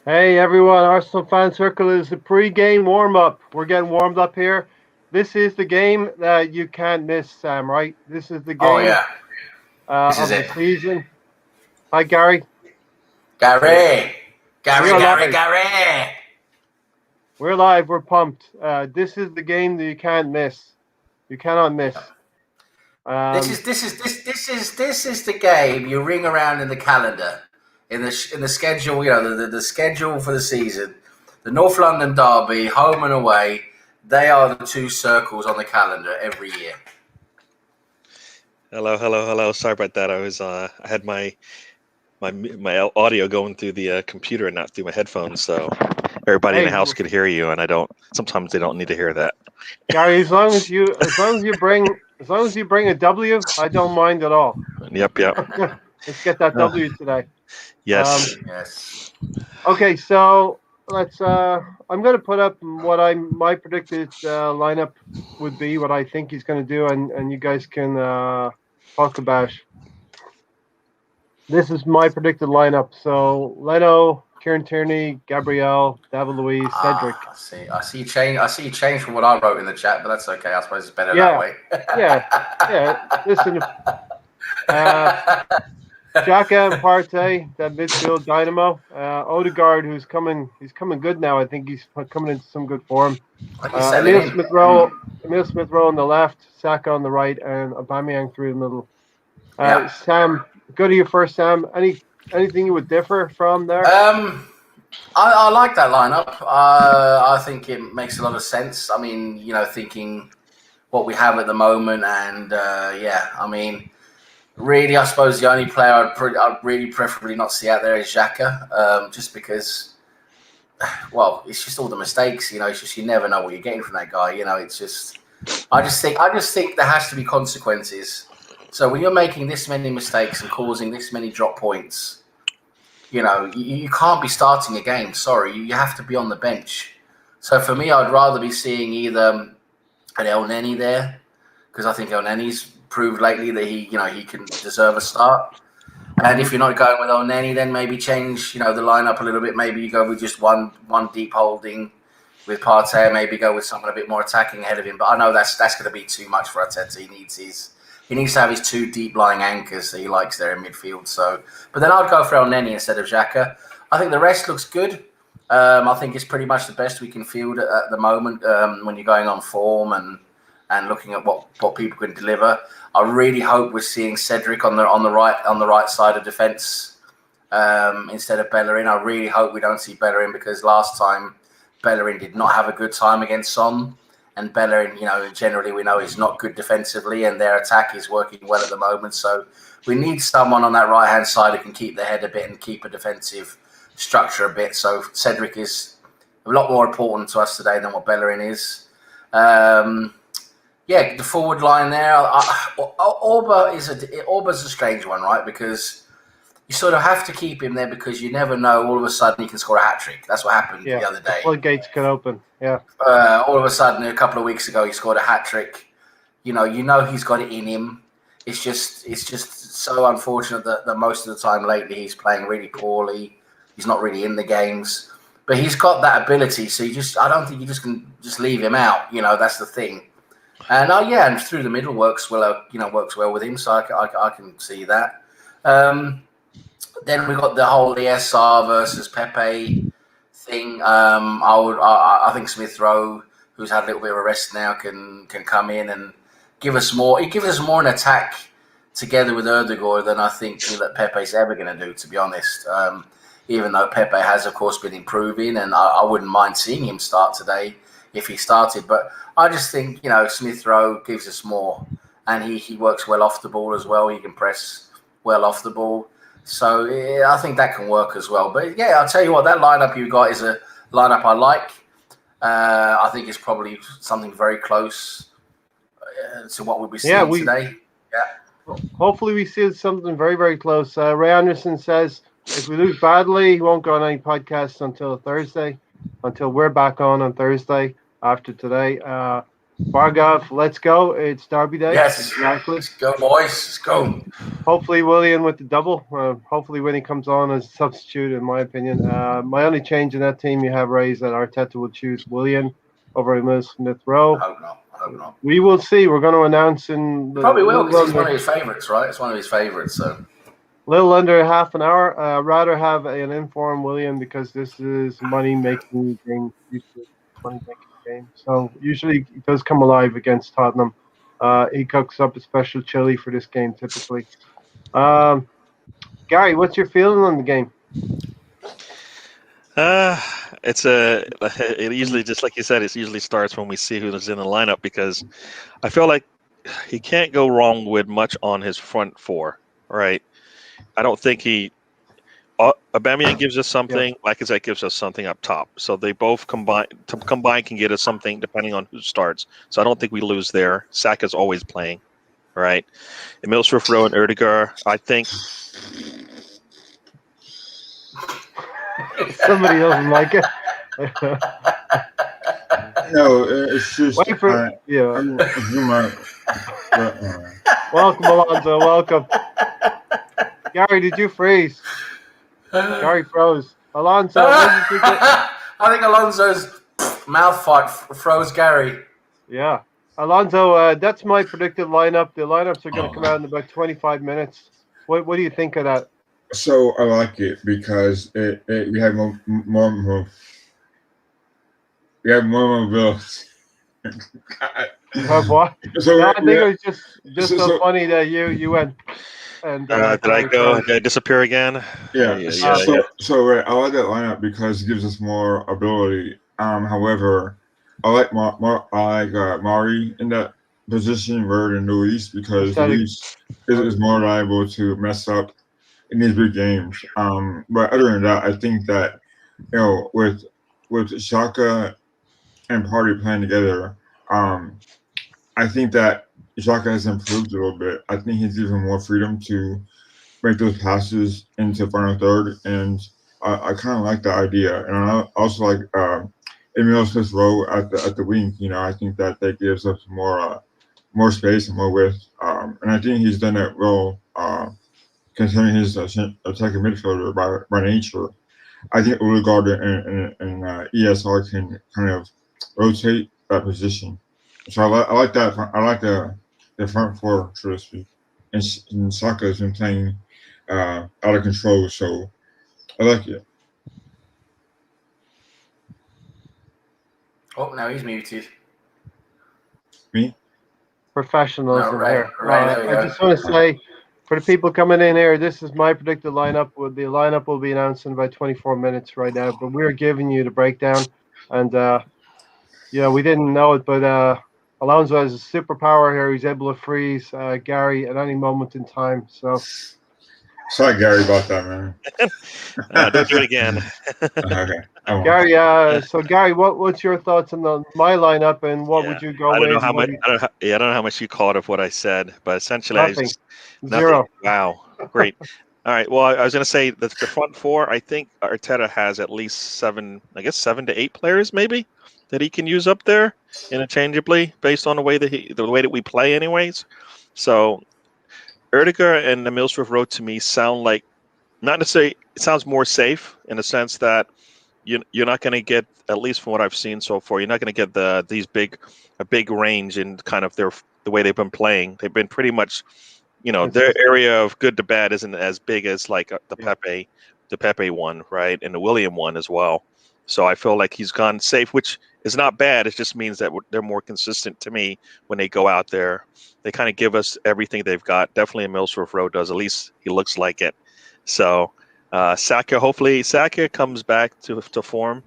Hey everyone, Arsenal Fan Circle is the pre-game warm-up. We're getting warmed up here. This is the game that you can't miss, Sam, right? This is the Oh game yeah, this is of the it. season. Hi, Gary. Gary, We Gary, are Gary, live. Gary. We're live. We're pumped. This is the game that you can't miss. You cannot Yeah. miss. This Um, is this is this this is this is the game you ring around in the calendar, in the schedule. The schedule for the season. The North London derby, home and away. They are the two circles on the calendar every year. Hello, hello, hello. Sorry about that. I had my audio going through the computer and not through my headphones, so everybody in the hey, house could hear you, and I don't. Sometimes they don't need to hear that. Gary, as long as you bring a W, I don't mind at all. Yep, yep. Let's get that Uh, W today. Um, yes. Yes. Okay, so let's. I'm going to put up what my predicted lineup would be, what I think he's going to do, and you guys can talk about. This is my predicted lineup. So Leno, Kieran Tierney, Gabriel, David Luiz, Cedric. I see. I see you change. I see you change from what I wrote in the chat, but that's okay. I suppose it's better that Yeah, way. yeah, yeah. Listen, uh, Xhaka and Partey, that midfield dynamo. Odegaard, he's coming good now. I think he's coming into some good form. He's settling Emil in. Smith Rowe, Emil Smith Rowe on the left, Saka on the right, and Aubameyang through the middle. Yeah. Sam, go to you first, Sam. Anything you would differ from there? I like that lineup. I think it makes a lot of sense. I mean, thinking what we have at the moment, and I mean, really, I suppose the only player I'd really preferably not see out there is Xhaka, just because, well, it's just all the mistakes. It's just you never know what you're getting from that guy. It's just, I just think there has to be consequences. So when you're making this many mistakes and causing this many drop points, you can't be starting a game. Sorry, you have to be on the bench. So for me, I'd rather be seeing either an El Neni there, because I think El Neni's proved lately that he can deserve a start. And if you're not going with El Neni, then maybe change the lineup a little bit. Maybe you go with just one deep holding with Partey. Maybe go with someone a bit more attacking ahead of him. But I know that's going to be too much for Arteta. He needs to have his two deep lying anchors that he likes there in midfield. So, but then I'd go for El Neni instead of Xhaka. I think the rest looks good. I think it's pretty much the best we can field at the moment when you're going on form and looking at what people can deliver. I really hope we're seeing Cedric on the right side of defence instead of Bellerin. I really hope we don't see Bellerin, because last time Bellerin did not have a good time against Son, and Bellerin, generally we know is not good defensively, and their attack is working well at the moment. So we need someone on that right hand side who can keep their head a bit and keep a defensive structure a bit. So Cedric is a lot more important to us today than what Bellerin is. The forward line there. Auba's a strange one, right? Because you sort of have to keep him there, because you never know. All of a sudden, he can score a hat trick. That's what happened Yeah, the other the day. floodgates can open. Yeah, All of a sudden, a couple of weeks ago, he scored a hat trick. He's got it in him. It's just so unfortunate that most of the time lately he's playing really poorly. He's not really in the games, but he's got that ability. So I don't think you just can just leave him out. That's the thing. And and through the middle works well. Works well with him. So I can see that. Then we got the whole ESR versus Pepe thing. I think Smith Rowe, who's had a little bit of a rest now, can come in and give us more. He gives us more an attack together with Erdegaard than I think that Pepe's ever going to do, to be honest. Even though Pepe has, of course, been improving, and I wouldn't mind seeing him start today if he started. But I just think Smith Rowe gives us more, and he works well off the ball as well. He can press well off the ball. So I think that can work as well. But yeah, I'll tell you what, that lineup you got is a lineup I like. I think it's probably something very close to what we'll be seeing today. Yeah. Hopefully we see something very, very close. Ray Anderson says if we lose badly, he won't go on any podcasts until Thursday, until we're back on Thursday after today. Bargov, let's go. It's Derby Day. Yes. Exactly. Let's go, boys. Let's go. Hopefully, Willian with the double. Hopefully, when he comes on as a substitute, in my opinion. My only change in that team you have, Ray, is that Arteta will choose Willian over Emil Smith Rowe. I hope not. I hope not. We will see. We're going to announce in He probably will because he's under, one of his favourites, right? It's one of his favourites. So little under half an hour. Rather have an informed Willian because this is money making game. Usually, money making game. So usually he does come alive against Tottenham. He cooks up a special chili for this game typically. Um, Gary, what's your feeling on the game? It's a. It usually, just like you said, it usually starts when we see who's in the lineup because I feel like he can't go wrong with much on his front four, right? I don't think he. Aubameyang gives us something. Lacazette gives us something up top. So they both combine can get us something depending on who starts. So I don't think we lose there. Saka's always playing, right? Emil Smith Rowe and Erdegaard. I think Somebody doesn't like it. No, it's just Wait for yeah. Welcome, Alonso. Welcome. Gary, did you freeze? Gary froze. Alonso, what did you think? I think Alonso's mouth fight froze Gary. Yeah. Alonso, that's my predicted lineup. The lineups are going to come out in about 25 minutes. What do you think of that? So I like it because we have more we have more mobility. What? So No, I think it was just so funny that you went. And did I go? Did I disappear again? Yeah. So I like that lineup because it gives us more ability. However, I like Mari in that position rather than Luis because Luis is more liable to mess up in these big games. But other than that, I think that with Xhaka and Party playing together, I think that Xhaka has improved a little bit. I think he's given more freedom to make those passes into final third, and I kind of like the idea. And I also like Emil Smith Rowe at the wing. I think that gives us more space and more width. And I think he's done that well, considering his attacking midfielder by nature. I think Odegaard and ESR can kind of rotate that position. So I like that. I like the front four, so to speak. And Saka has been playing out of control, so I like it. Oh, now he's muted. Me? Professionalism here. Right, I just want to say, for the people coming in here, this is my predicted lineup. The lineup will be announced in about 24 minutes right now, but we're giving you the breakdown. And, we didn't know it, but Alonso has a superpower here. He's able to freeze Gary at any moment in time. So, sorry, Gary, about that, man. Don't do it again. Okay. Gary, Gary, what's your thoughts on my lineup, and what would you go with? I don't know how much. I don't know how much you caught of what I said, but essentially, nothing. Nothing. Zero. Wow, great. All right. Well, I was going to say the front four. I think Arteta has at least 7 to 8 players, maybe, that he can use up there interchangeably based on the way that we play, anyways. So, Erdegaard and Emil Smith Rowe to me sound like, not to say it sounds more safe in the sense that you're not going to get, at least from what I've seen so far, you're not going to get a big range in kind of the way they've been playing. They've been pretty much, their area of good to bad isn't as big as like the Pepe one, right, and the William one as well. So I feel like he's gone safe, which is not bad. It just means that they're more consistent to me when they go out there. They kind of give us everything they've got. Definitely Emil Smith Rowe does. At least he looks like it. So. Hopefully Saka comes back to form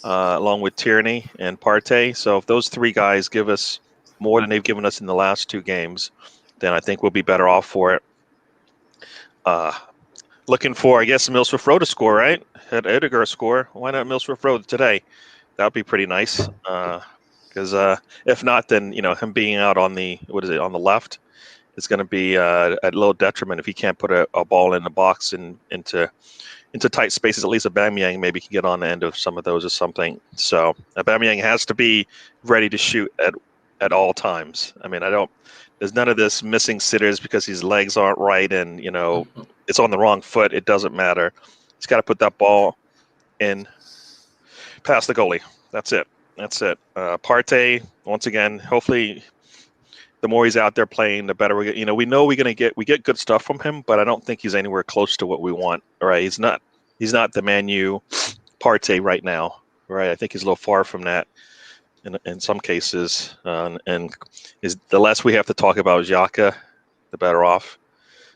along with Tierney and Partey. So if those 3 guys give us more than they've given us in the last 2 games, then I think we'll be better off for it. Looking for, I guess, Emil Smith Rowe to score, right? Had Edgar score. Why not Emil Smith Rowe today? That would be pretty nice. Because if not, then him being out on the left. It's going to be a little detriment if he can't put a ball in the box and into tight spaces. At least Aubameyang maybe can get on the end of some of those or something. So Aubameyang has to be ready to shoot at at all times. I mean, there's none of this missing sitters because his legs aren't right and, it's on the wrong foot. It doesn't matter. He's got to put that ball in past the goalie. That's it. Partey, once again, hopefully the more he's out there playing, the better we get. We know we get good stuff from him, but I don't think he's anywhere close to what we want. Right? He's not the Man U Partey right now. Right? I think he's a little far from that in some cases. And is the less we have to talk about Xhaka, the better off.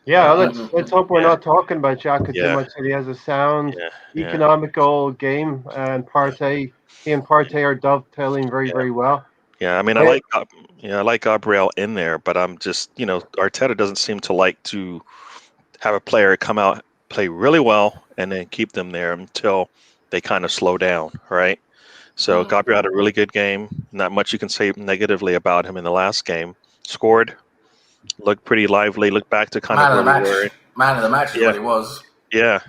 Yeah, let's hope we're not talking about Xhaka Yeah. too much. That he has a sound, Yeah. economical game, and he and Partey are dovetailing very well. Yeah, I mean, I like Gabriel in there, but I'm just, Arteta doesn't seem to like to have a player come out, play really well, and then keep them there until they kind of slow down, right? So Gabriel had a really good game. Not much you can say negatively about him in the last game. Scored, looked pretty lively. Looked back to kind of where we were. Man of the match is what he was. Yeah,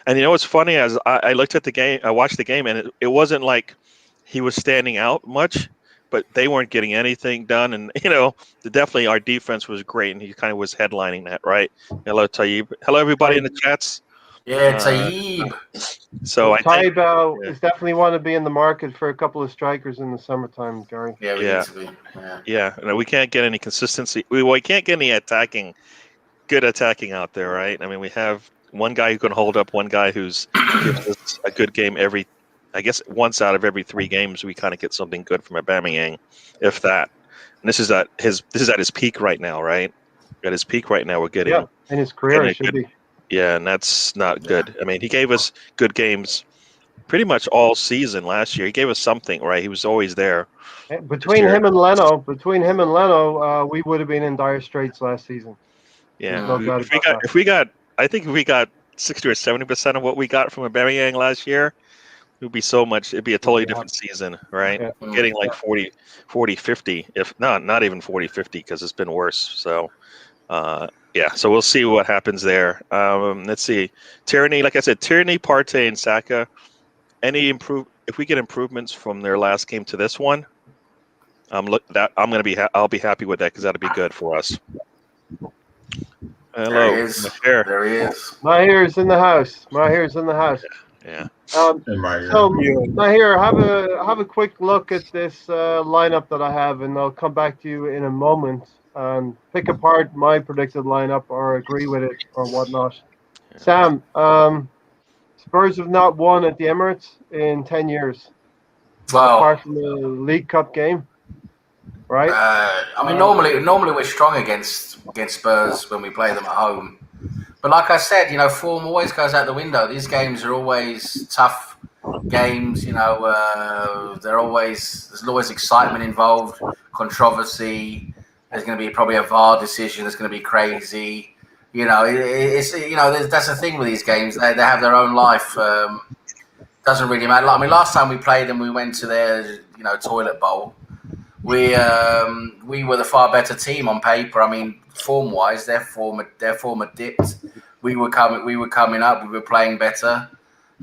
and what's funny as I looked at the game, I watched the game, and it wasn't like he was standing out much, but they weren't getting anything done. And definitely our defense was great, and he kind of was headlining that, right? Hello, Tayyib. Hello, everybody in the chats. Yeah, Tayyib. So I think Tayyib is definitely want to be in the market for a couple of strikers in the summertime, Gary. Yeah, we need to be. Yeah. We can't get any consistency. We can't get any good attacking out there, right? I mean, we have one guy who can hold up, one guy who's gives us a good game once out of every 3 games we kind of get something good from Aubameyang, if that. And this is at his peak right now, right? At his peak right now, we're getting in his career it should be. Yeah, and that's not good. I mean, he gave us good games pretty much all season last year. He gave us something, right? He was always there. Between him and Leno, we would have been in dire straits last season. Yeah, if we got 60 or 70% of what we got from Aubameyang last year, it'd be a totally different season, right? Yeah. Getting like 40, 50, if not even 40, 50, because it's been worse. So, so we'll see what happens there. Let's see. Tierney, like I said, Partey, and Saka. If we get improvements from their last game to this one, I'll be happy with that because that'll be good for us. Hello, there he is. Mahir's in the house. Yeah. So Mahir, have a quick look at this lineup that I have, and I'll come back to you in a moment and pick apart my predicted lineup or agree with it or whatnot. Sam, Spurs have not won at the Emirates in 10 years. Well, apart from the League Cup game, right? I mean, normally we're strong against Spurs when we play them at home. But like I said, form always goes out the window. These games are always tough games. There's always excitement involved, controversy. There's going to be probably a VAR decision that's going to be crazy. That's the thing with these games. They have their own life. Doesn't really matter. I mean, last time we played them, we went to their toilet bowl. We were the far better team on paper. I mean, form wise, their form had dipped. We were coming up. We were playing better,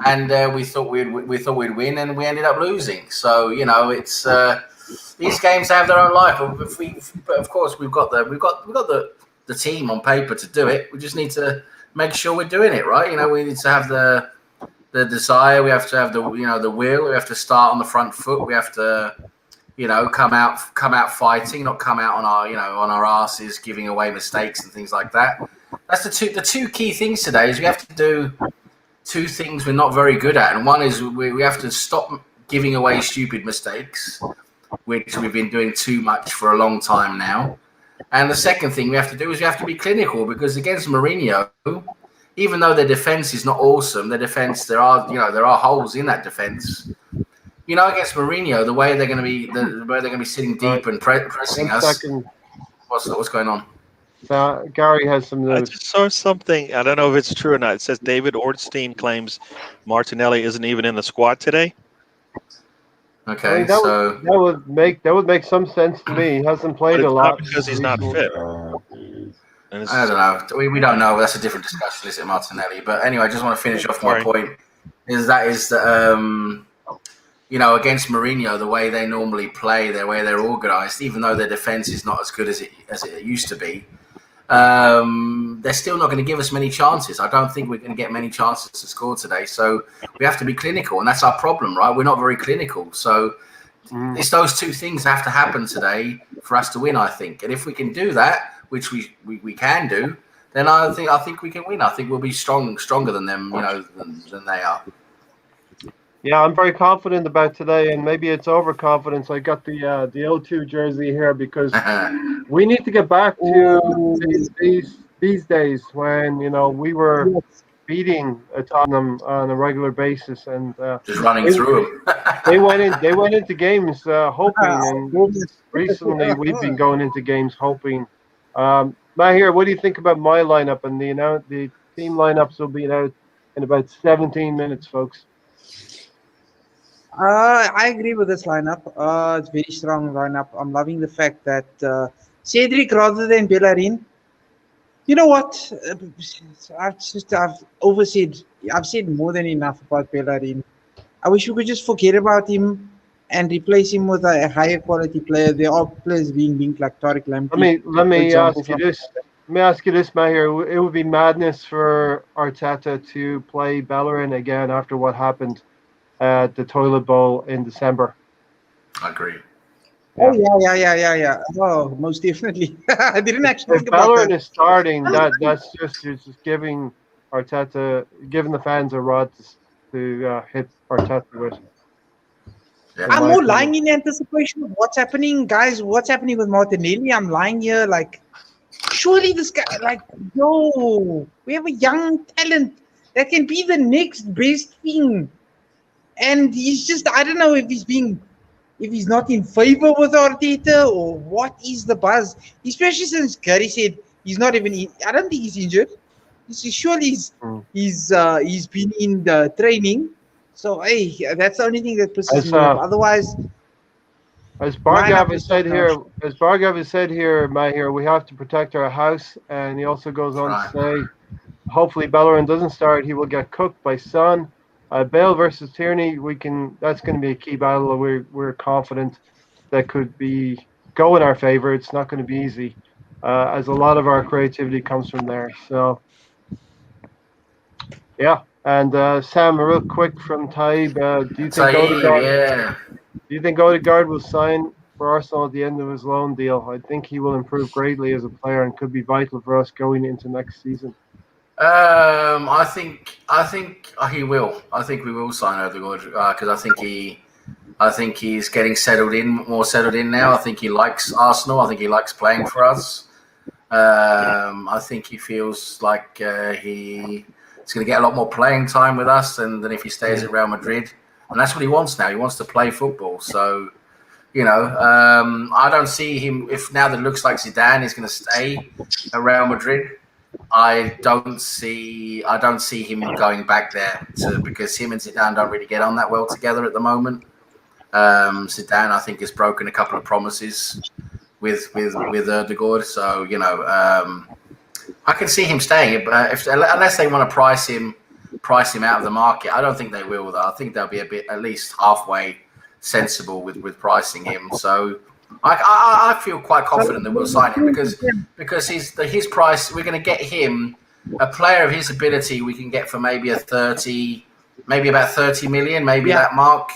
and we thought we'd win, and we ended up losing. So it's these games have their own life. But of course, we've got the team on paper to do it. We just need to make sure we're doing it right. We need to have the desire. We have to have the will. We have to start on the front foot. We have to come out fighting, not come out on our asses, giving away mistakes and things like that. That's the two key things today. Is we have to do 2 things we're not very good at, and one is we have to stop giving away stupid mistakes, which we've been doing too much for a long time now. And the second thing we have to do is we have to be clinical, because against Mourinho, even though their defense is not awesome, there are holes in that defense. Against Mourinho, the way they're going to be sitting deep and pressing us. What's going on? Gary has some news. I just saw something. I don't know if it's true or not. It says David Ornstein claims Martinelli isn't even in the squad today. Okay, that would make some sense to me. He hasn't played a lot because he's not fit. I don't know. We don't know. That's a different discussion, is it, Martinelli? But anyway, I just want to finish off my point. Is that against Mourinho, the way they normally play, the way they're organised, even though their defence is not as good as it used to be, they're still not going to give us many chances. I don't think we're going to get many chances to score today. So we have to be clinical, and that's our problem, right? We're not very clinical. So it's those two things that have to happen today for us to win, I think. And if we can do that, which we can do, then I think we can win. I think we'll be stronger than them, than they are. Yeah, I'm very confident about today, and maybe it's overconfidence. I got the O2 jersey here because we need to get back to these days when we were beating Tottenham on a regular basis, and just running through them. They went into games hoping, and recently we've been going into games hoping. Mahir, what do you think about my lineup? And the team lineups will be out in about 17 minutes, folks. I agree with this lineup. It's a very strong lineup. I'm loving the fact that Cedric rather than Bellerin. You know what? I've oversaid. I've said more than enough about Bellerin. I wish we could just forget about him and replace him with a higher quality player. There are players being linked like Tariq Lamptey. Let me ask you this. Let me ask you this, Mahir. It would be madness for Arteta to play Bellerin again after what happened at the Toilet Bowl in December. I agree. Oh yeah. Oh, most definitely. I didn't actually think about Bellerin that. is starting. That's just giving the fans a rod to hit Arteta with. Yeah. I'm more lying in anticipation of what's happening, guys. What's happening with Martinelli? I'm lying here like, surely this guy, we have a young talent that can be the next best thing. And he's just, I don't know if he's not in favor with Arteta or what is the buzz. Especially since Gary said he's not even, I don't think he's injured. Surely he's been in the training. So, hey, that's the only thing that pisses me off. Otherwise, as Bargav has said here, Mahir, we have to protect our house. And he also goes on to say, hopefully Bellerin doesn't start. He will get cooked by Son. Bale versus Tierney, that's going to be a key battle. We're confident that could go in our favor. It's not going to be easy, as a lot of our creativity comes from there. So, yeah. And Sam, real quick from Taib, do you think Odegaard will sign for Arsenal at the end of his loan deal? I think he will improve greatly as a player and could be vital for us going into next season. I think he will. I think we will sign Odegaard because I think he's getting more settled in now. I think he likes Arsenal. I think he likes playing for us. I think he feels like he's going to get a lot more playing time with us than if he stays at Real Madrid. And that's what he wants now. He wants to play football. So, I don't see him, if now that it looks like Zidane is going to stay at Real Madrid, I don't see him going back there because him and Zidane don't really get on that well together at the moment. Zidane, I think, has broken a couple of promises with Odegaard. So, I can see him staying, but unless they want to price him out of the market, I don't think they will. Though I think they'll be at least halfway sensible with pricing him. So I feel quite confident that we'll sign him because his price. We're going to get him a player of his ability. We can get for maybe about 30 million, that mark.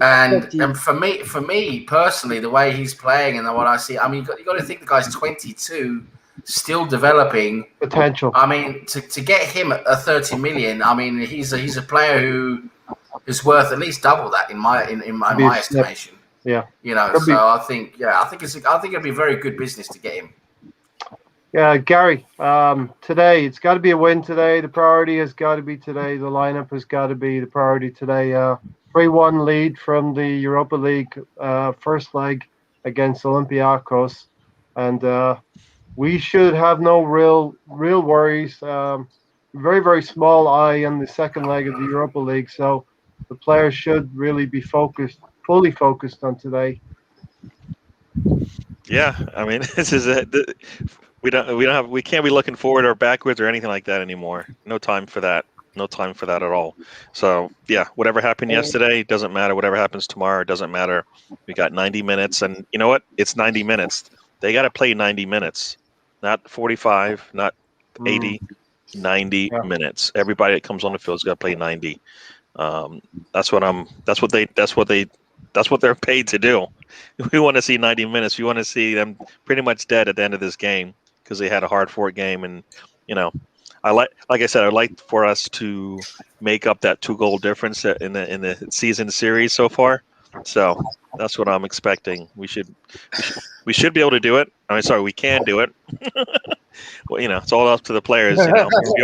And for me personally, the way he's playing and what I see, I mean, you got to think the guy's 22. Still developing potential. I mean, to get him at 30 million, I mean, he's a player who is worth at least double that in my estimation. Yeah, so I think it'd be very good business to get him. Yeah, Gary. Today it's got to be a win today. The priority has got to be today. The lineup has got to be the priority today. 3-1 lead from the Europa League first leg against Olympiacos, and we should have no real worries. Very, very small eye on the second leg of the Europa League. So the players should really be fully focused on today. Yeah, I mean, this is we can't be looking forward or backwards or anything like that anymore. No time for that. No time for that at all. So yeah, whatever happened yesterday doesn't matter. Whatever happens tomorrow doesn't matter. We got 90 minutes, and you know what? It's 90 minutes. They got to play 90 minutes, not 45, not 80, 90 Yeah. minutes. Everybody that comes on the field's got to play 90. That's what they're paid to do. We want to see 90 minutes. We want to see them pretty much dead at the end of this game because they had a hard-fought game, and you know, like I said, I'd like for us to make up that 2-goal difference in the season series so far. So that's what I'm expecting. We should be able to do it. I mean, sorry, we can do it. Well, you know, it's all up to the players. You know, we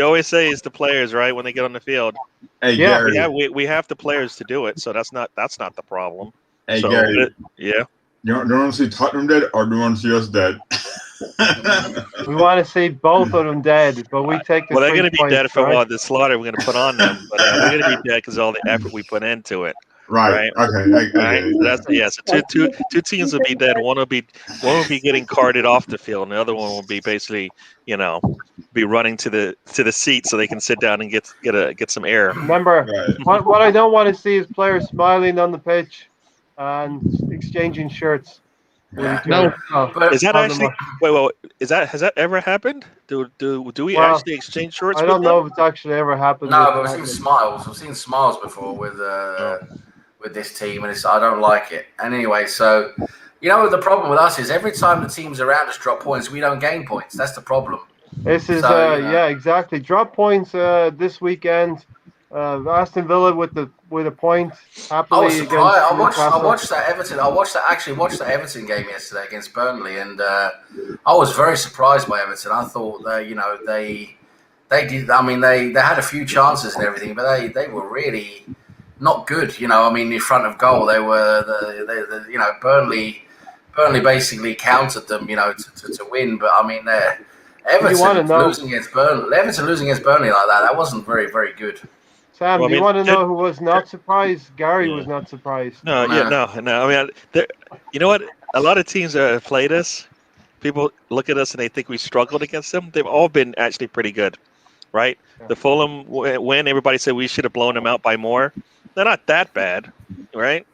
always say it's the players, right? When they get on the field. Hey, Yeah. Gary. We have the players to do it, so that's not the problem. Hey, So, Gary. yeah. You want to see Tottenham dead, or do you want to see us dead? We want to see both of them dead, but we take the Well, they're 3 going to be points, dead for right? all the slaughter we're going to put on them, but we're going to be dead because of all the effort we put into it. Right. Okay. Right. So two teams will be dead. One will be getting carted off the field, and the other one will be basically, you know, be running to the seat so they can sit down and get some air. Remember, Right. what I don't want to see is players smiling on the pitch and exchanging shirts with Yeah. each other. But Is that Pardon actually me. wait? Has that ever happened? Do we Well, actually exchange shorts? I with don't them? know if it's actually ever happened. no, with but we've seen Tottenham. smiles. We've seen smiles before with this team, and I don't like it. And anyway, so you know the problem with us is every time the teams around us drop points, we don't gain points. That's the problem. This is So, you know. yeah, exactly. Drop points this weekend. Aston Villa with a point happily I was against surprised. I Newcastle. watched that Everton. I watched the Everton game yesterday against Burnley, and I was very surprised by Everton. I thought that they did. I mean, they had a few chances and everything, but they were really not good. You know, I mean, in front of goal, they were Burnley basically countered them. You know, to win. But I mean, Everton losing against Burnley like that. That wasn't very, very good. Sam, Well, I do you mean, want to know who was not surprised? Gary Yeah. was not surprised. No. I mean, you know what? A lot of teams that have played us, people look at us and they think we struggled against them. They've all been actually pretty good, right? Yeah. The Fulham win, everybody said we should have blown them out by more. They're not that bad, right?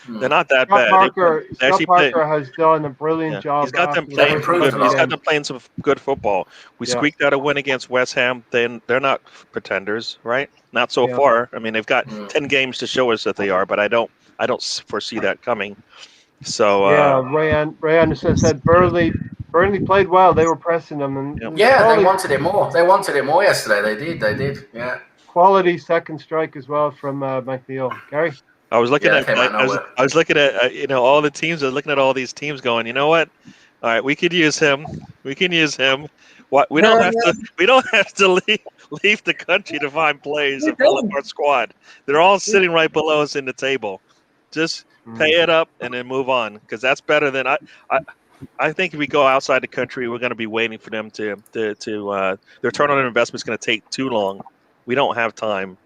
They're not that bad. Scott Parker has done a brilliant job. He's got them after playing the improved good. a first He's lot. got game. them playing some good football. We Yeah. squeaked out a win against West Ham. They're not pretenders, right? Not so Yeah. far. I mean, they've got 10 games to show us that they are, but I don't foresee that coming. So Yeah, Ray Anderson said Burnley played well. They were pressing them, and Yep. Yeah, quality, they wanted it more. They wanted it more yesterday. They did. Yeah. quality second strike as well from McNeil. Gary, I was looking Yeah, at it came out of nowhere. I was looking at all the teams. I was looking at all these teams, going, you know what? All right, we could use him. We can use him. What we don't have to leave the country to find players and fill up our squad. They're all sitting right below us in the table. Just pay it up and then move on, because that's better than I think if we go outside the country, we're going to be waiting for them to their return on their investment is going to take too long. We don't have time.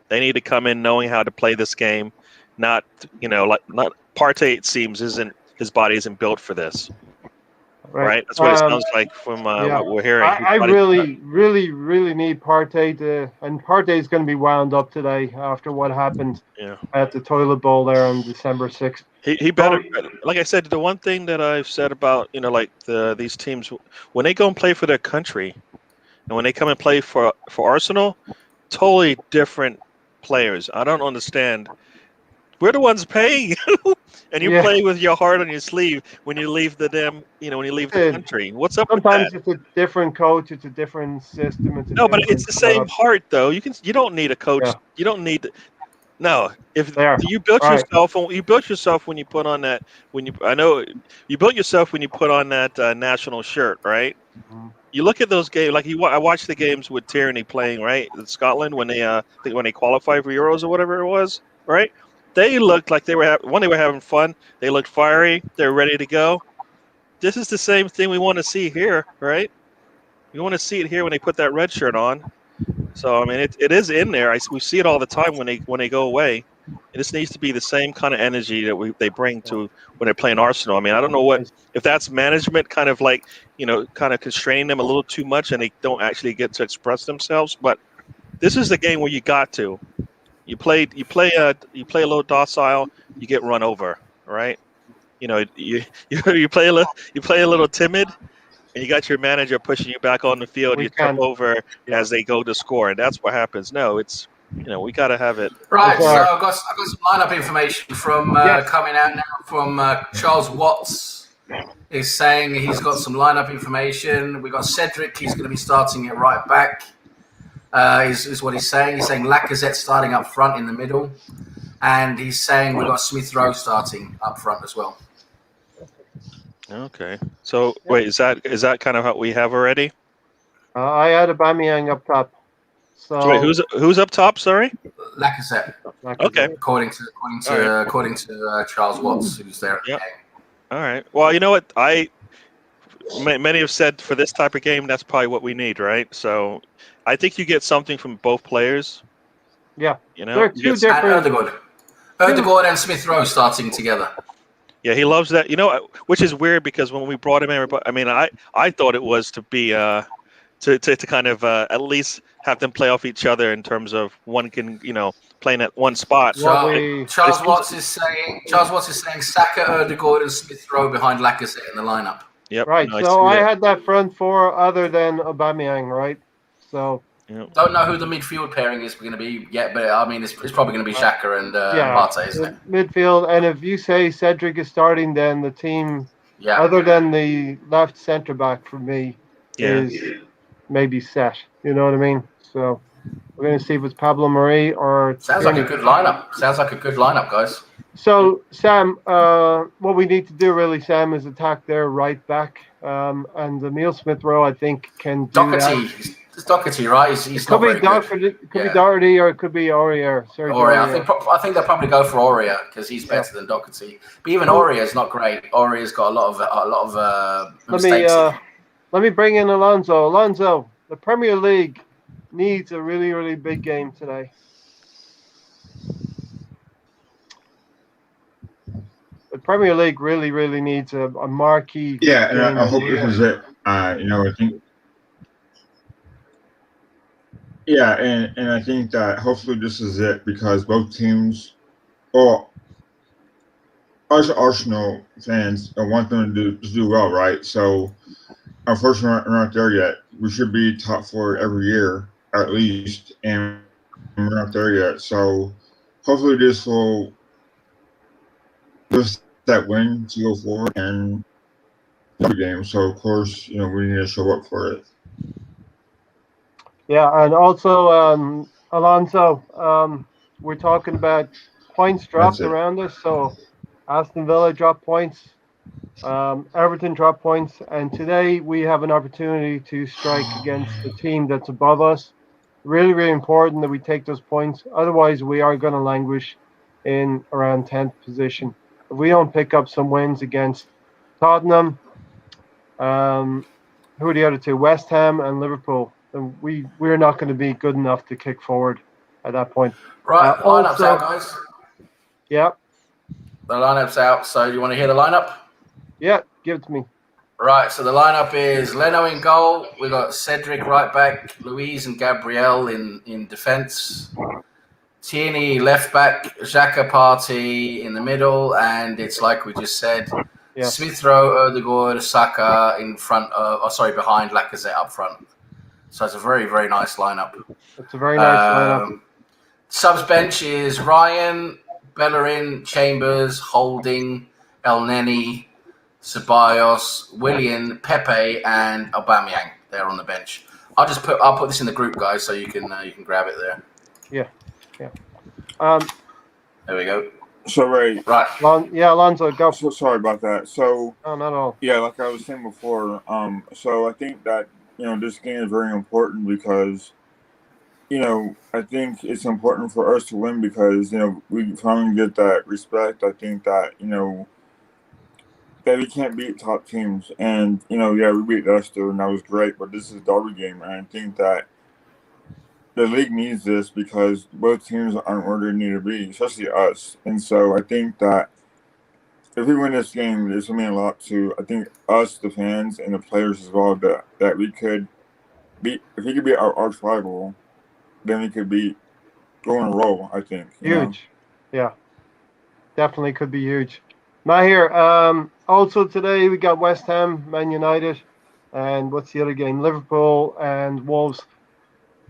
They need to come in knowing how to play this game. Not Partey, it seems, his body isn't built for this. Right? That's what it sounds like from what we're hearing. I really need Partey to, and Partey is going to be wound up today after what happened at the toilet bowl there on December 6th. He better, like I said, the one thing that I've said about these teams, when they go and play for their country, and when they come and play for Arsenal, totally different players. I don't understand. We're the ones paying you, and you play with your heart on your sleeve when you leave the country. What's up Sometimes with that? it's a different coach, it's a different system. But it's the same heart, though. You don't need a coach. Yeah. You don't need. No, you built yourself when you put on that. You built yourself when you put on that national shirt, right? Mm-hmm. You look at those games. I watched the games with Tierney playing, right, in Scotland when they qualified for Euros or whatever it was, right? They looked like they were having fun. They looked fiery. They're ready to go. This is the same thing we want to see here, right? We want to see it here when they put that red shirt on. So I mean, it is in there. We see it all the time when they go away. It just needs to be the same kind of energy that they bring to when they're playing Arsenal. I mean, I don't know if that's management kind of constraining them a little too much, and they don't actually get to express themselves. But this is the game where you got to. You play a little docile, you get run over, right? You know, you play a little timid, and you got your manager pushing you back on the field. You trip over as they go to score, and that's what happens. No, it's we got to have it. Right, so I've got some lineup information from coming out now from Charles Watts. Is saying he's got some lineup information. We got Cedric. He's going to be starting at right back. Is what he's saying. He's saying Lacazette starting up front in the middle, and he's saying we've got Smith Rowe starting up front as well. Okay. So wait, is that kind of what we have already? I had Aubameyang up top. So wait, who's up top? Sorry. Lacazette. Okay. According to Charles Watts, who's there. Yep. All right. Well, you know what? Many have said for this type of game, that's probably what we need, right? So, I think you get something from both players. Yeah. They're two different. Odegaard and Smith Rowe starting together. Yeah, he loves that. Which is weird because when we brought him in, I mean, I thought it was to be to kind of at least have them play off each other in terms of one can playing at one spot. Charles Watts is saying Saka, Odegaard, and Smith Rowe behind Lacazette in the lineup. Yep. Right. So I had that front four other than Aubameyang, right? So don't know who the midfield pairing is going to be yet, but I mean it's probably going to be Xhaka and Partey, isn't it? Midfield, and if you say Cedric is starting, then the team, other than the left centre back for me, is maybe set. You know what I mean? So we're going to see if it's Pablo Mari or. Sounds like a good lineup, guys. So Sam, what we need to do really, Sam, is attack their right back, and Emile Smith Rowe, I think, can do Doherty. that. It's Doherty, right? He's not very good. It could be Doherty or it could be Aurier. I think they'll probably go for Aurier because he's better than Doherty. But even Aurier's not great. Aurier's got a lot of mistakes. Let me bring in Alonso. Alonso, the Premier League needs a really, really big game today. The Premier League really, really needs a marquee. Yeah, and I hope this is it. I think. Yeah, and I think that hopefully this is it because both teams, us Arsenal fans want them to do well, right? So, unfortunately, we're not there yet. We should be top four every year at least, and we're not there yet. So, hopefully, this will just that win to go forward and the game. So, of course, we need to show up for it. Yeah, and also Alonso, we're talking about points dropped around us. So Aston Villa dropped points, Everton dropped points, and today we have an opportunity to strike against the team that's above us. Really, really important that we take those points. Otherwise, we are going to languish in around 10th position. If we don't pick up some wins against Tottenham, who are the other two? West Ham and Liverpool. We're not going to be good enough to kick forward at that point. Right, lineup's out, guys. Yeah. The lineup's out. So, do you want to hear the lineup? Yeah, give it to me. Right, so the lineup is Leno in goal. We've got Cedric right back, Luiz and Gabriel in defence. Tierney left back, Xhaka Partey in the middle, and it's like we just said, Smith Rowe, Odegaard, Saka in front behind Lacazette up front. So it's a very, very nice lineup. It's a very nice lineup. Subs bench is Ryan, Bellerin, Chambers, Holding, El Neni, Ceballos, Willian, Pepe, and Aubameyang. They're on the bench. I'll put this in the group, guys, so you can grab it there. Yeah. There we go. So right. Alonso, go. So sorry about that. So no, not at all. Yeah, like I was saying before. So I think that this game is very important because I think it's important for us to win because we finally get that respect. I think that that we can't beat top teams, and we beat Leicester and that was great. But this is a derby game, and I think that the league needs this because both teams aren't where they need to be, especially us. And so I think that if we win this game, there's going to mean a lot to, I think, us, the fans, and the players as well, that we could beat, if we could beat our arch rival, then it could be go in a row. I think Huge. Yeah, definitely could be huge. Mahir, also today we got West Ham, Man United, and what's the other game? Liverpool and Wolves.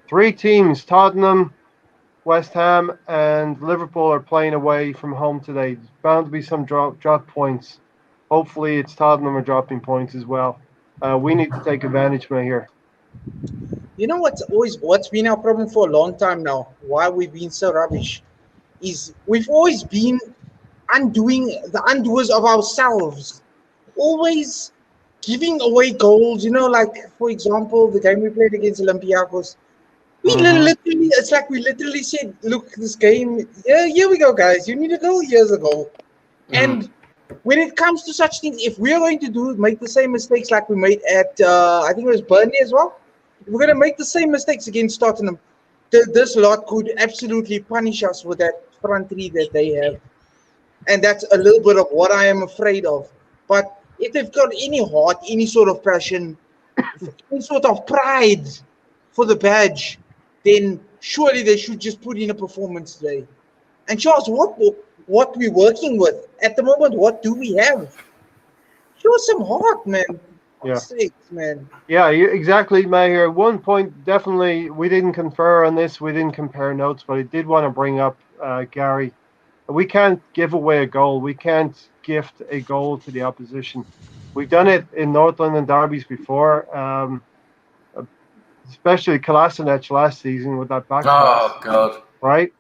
Three teams, Tottenham, West Ham, and Liverpool are playing away from home today. There's bound to be some drop points. Hopefully, it's Tottenham are dropping points as well. We need to take advantage, Mahir. You know what's been our problem for a long time now? Why we've been so rubbish is we've always been undoing the undoers of ourselves. Always giving away goals. Like for example, the game we played against Olympiacos. Literally, it's like we literally said, "Look, this game. Yeah, here we go, guys. You need a goal. Here's a goal." And when it comes to such things, if we're going to make the same mistakes like we made at, I think it was Burnley as well, if we're going to make the same mistakes against Tottenham, this lot could absolutely punish us with that front three that they have. And that's a little bit of what I am afraid of. But if they've got any heart, any sort of passion, any sort of pride for the badge, then surely they should just put in a performance today. And Charles, what we're working with at the moment, what do we have? Show some heart, man. Yeah. Sakes, man. Yeah, exactly, Mahir. One point, definitely, we didn't confer on this. We didn't compare notes, but I did want to bring up Gary. We can't give away a goal. We can't gift a goal to the opposition. We've done it in North London derbies before, especially Kolasinac last season with that back pass. Oh God! Right?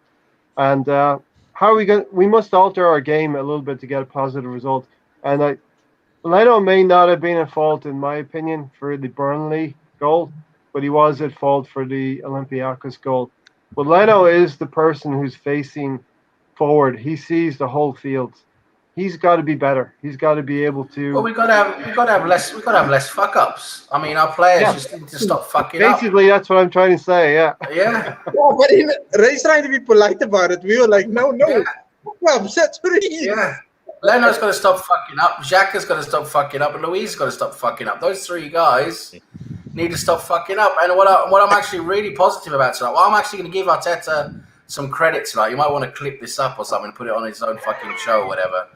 And how are we going? We must alter our game a little bit to get a positive result. And Leno may not have been at fault, in my opinion, for the Burnley goal, but he was at fault for the Olympiacos goal. But Leno is the person who's facing forward. He sees the whole field. He's got to be better. He's got to be able to. Well, we got to have less fuck ups. I mean, our players just need to stop fucking up. Basically, that's what I'm trying to say. Yeah. Yeah. Oh, but Ray's trying to be polite about it. We were like, no. Yeah. Well, that's what it is. Yeah. Leno's got to stop fucking up. Xhaka's got to stop fucking up, and Luis has got to stop fucking up. Those three guys need to stop fucking up. And what I'm actually really positive about tonight, I'm actually going to give Arteta some credit tonight. You might want to clip this up or something, put it on his own fucking show or whatever.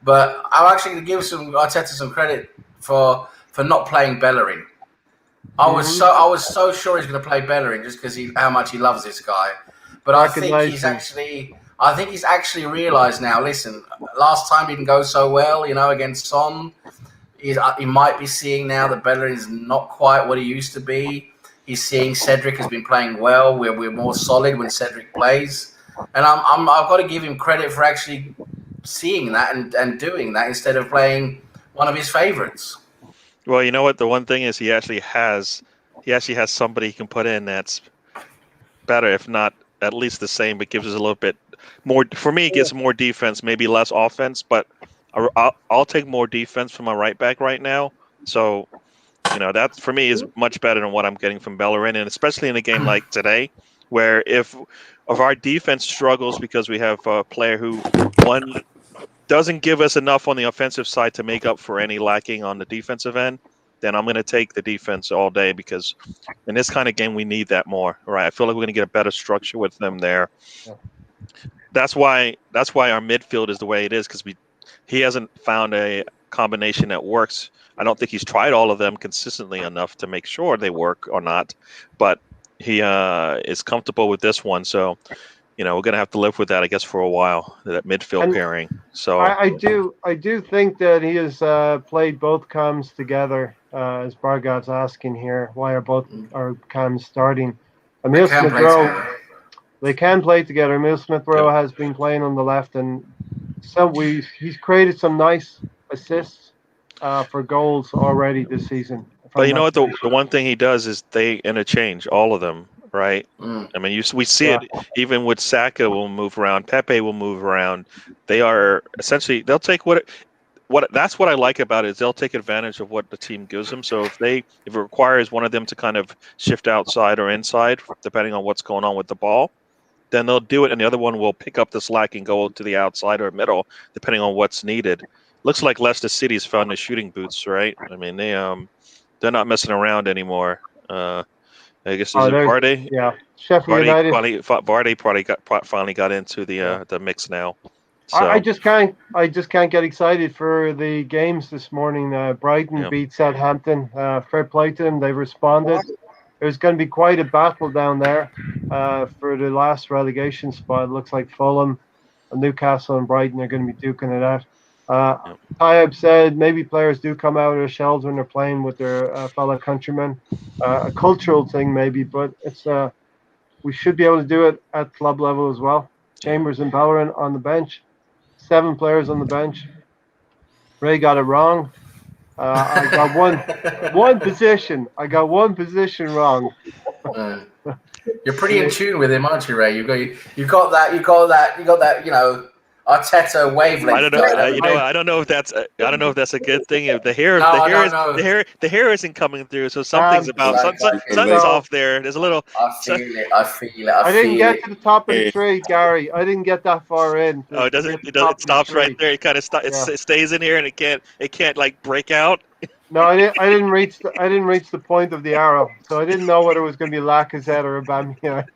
But I'm actually going to give Arteta some credit for not playing Bellerin. I was so sure he's going to play Bellerin just because how much he loves this guy. But I think he's actually realised now. Listen, last time didn't go so well, against Son. He might be seeing now that Bellerin is not quite what he used to be. He's seeing Cedric has been playing well. We're more solid when Cedric plays, and I've got to give him credit for actually seeing that and doing that instead of playing one of his favourites. Well, you know what? The one thing is he actually has somebody he can put in that's better, if not at least the same, but gives us a little bit more. For me, it gets more defense, maybe less offense, but I'll take more defense from my right back right now. So. That for me is much better than what I'm getting from Bellerin, and especially in a game like today, where if our defense struggles because we have a player who doesn't give us enough on the offensive side to make up for any lacking on the defensive end, then I'm going to take the defense all day because in this kind of game we need that more. Right? I feel like we're going to get a better structure with them there. That's why our midfield is the way it is because he hasn't found a combination that works. I don't think he's tried all of them consistently enough to make sure they work or not, but he is comfortable with this one. So, we're going to have to live with that, I guess, for a while, that midfield pairing. So I do think that he has played both cams together, as Bargov's asking here. Why are both our cams starting? Emil Smith-Rowe, they can play together. Emil Smith-Rowe has been playing on the left, and he's created some nice assists for goals already this season. But you know what? The one thing he does is they interchange, all of them, right? I mean, we see it even with Saka will move around, Pepe will move around. They are essentially they'll take that's what I like about it is they'll take advantage of what the team gives them. So if it requires one of them to kind of shift outside or inside, depending on what's going on with the ball, then they'll do it, and the other one will pick up the slack and go to the outside or middle, depending on what's needed. Looks like Leicester City's found their shooting boots, right? I mean, they're not messing around anymore. I guess Oh, is it there's- Bardi? Yeah, Sheffield United. Bardi finally got into the mix now. So I just can't get excited for the games this morning. Brighton beat Southampton. Fair play to them. They responded. There's going to be quite a battle down there for the last relegation spot. It looks like Fulham, and Newcastle, and Brighton are going to be duking it out. Tayyab said maybe players do come out of their shells when they're playing with their fellow countrymen. A cultural thing maybe, but it's we should be able to do it at club level as well. Chambers and Bellerin on the bench. 7 players on the bench. Ray got it wrong. I got one position. I got one position wrong. You're pretty in tune with him, aren't you, Ray? You got that. You know, Arteta wavelength. I don't know. I don't know if that's a good thing. If the hair isn't coming through, so something's something's off there. There's a little. I feel it. I didn't get to the top of the tree, Gary. I didn't get that far in. It doesn't. It stops right there. It kind of it stays in here, and it can't like break out. No, I didn't reach the point of the arrow, so I didn't know whether it was going to be Lacazette or Aubameyang.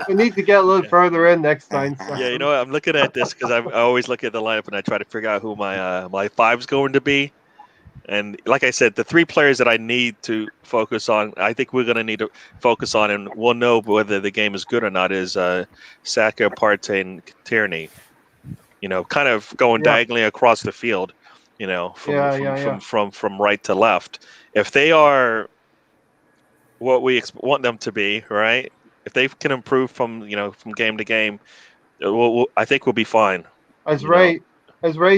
I need to get a little further in next time. So. Yeah, you know what? I'm looking at this because I always look at the lineup and I try to figure out who my five's going to be. And like I said, the 3 players that I need to focus on, I think we're going to need to focus on, and we'll know whether the game is good or not, is Saka, Partey, and Tierney. You know, kind of going diagonally across the field. You know, from right to left. If they are what we want them to be, right? If they can improve from game to game, I think we'll be fine. As Ray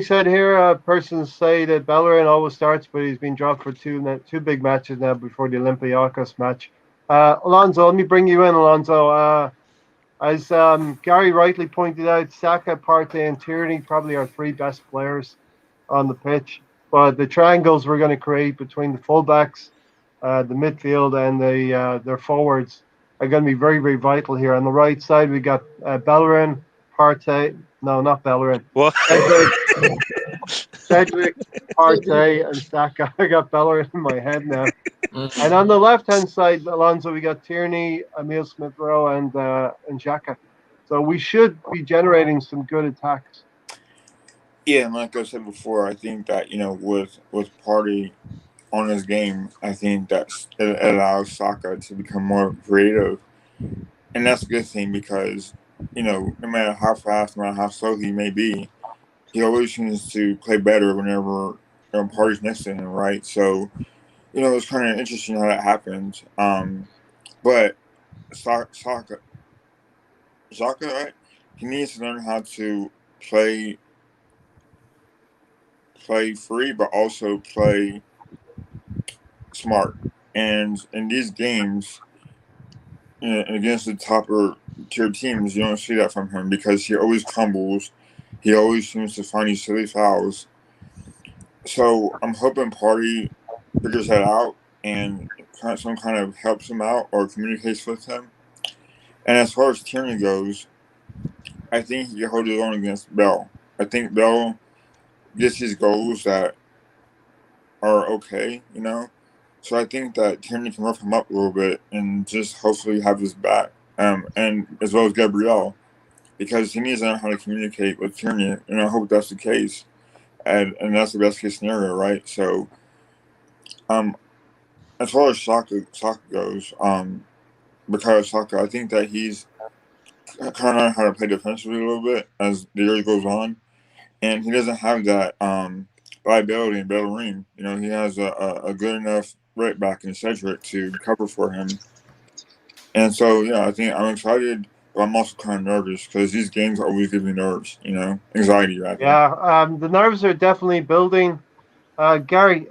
said here, persons say that Bellerin always starts, but he's been dropped for two big matches now before the Olympiacos match. Alonso, let me bring you in, Alonso. As Gary rightly pointed out, Saka, Partey, and Tierney probably are 3 best players on the pitch, but the triangles we're going to create between the fullbacks, the midfield, and their forwards are going to be very, very vital here. On the right side, we got Bellerin, Partey. No, not Bellerin. What? Cedric, Partey, and Saka. I got Bellerin in my head now. And on the left-hand side, Alonso, we got Tierney, Emile Smith-Rowe, and Xhaka. So we should be generating some good attacks. Yeah, and like I said before, I think that, with Partey on his game, I think that it allows Saka to become more creative. And that's a good thing because, no matter how fast, no matter how slow he may be, he always seems to play better whenever Partey's next to him, right? So, it's kind of interesting how that happens. But Saka, right? He needs to learn how to play free, but also play smart. And in these games, against the topper tier teams, you don't see that from him because he always crumbles. He always seems to find these silly fouls. So I'm hoping Partey figures that out and some kind of helps him out or communicates with him. And as far as Tierney goes, I think he can hold his own against Bell. I think Bell gets his goals that are okay, So I think that Tierney can rough him up a little bit and just hopefully have his back, and as well as Gabriel, because he needs to know how to communicate with Tierney, and I hope that's the case, and that's the best case scenario, right? So, as far as Saka goes, because Saka, I think that he's kind of learned how to play defensively a little bit as the year goes on. And he doesn't have that liability in Bellerin. He has a good enough right back in Cedric to cover for him. And so, I think I'm excited, but I'm also kind of nervous because these games always give me nerves, anxiety. Rather. Yeah, the nerves are definitely building. Gary,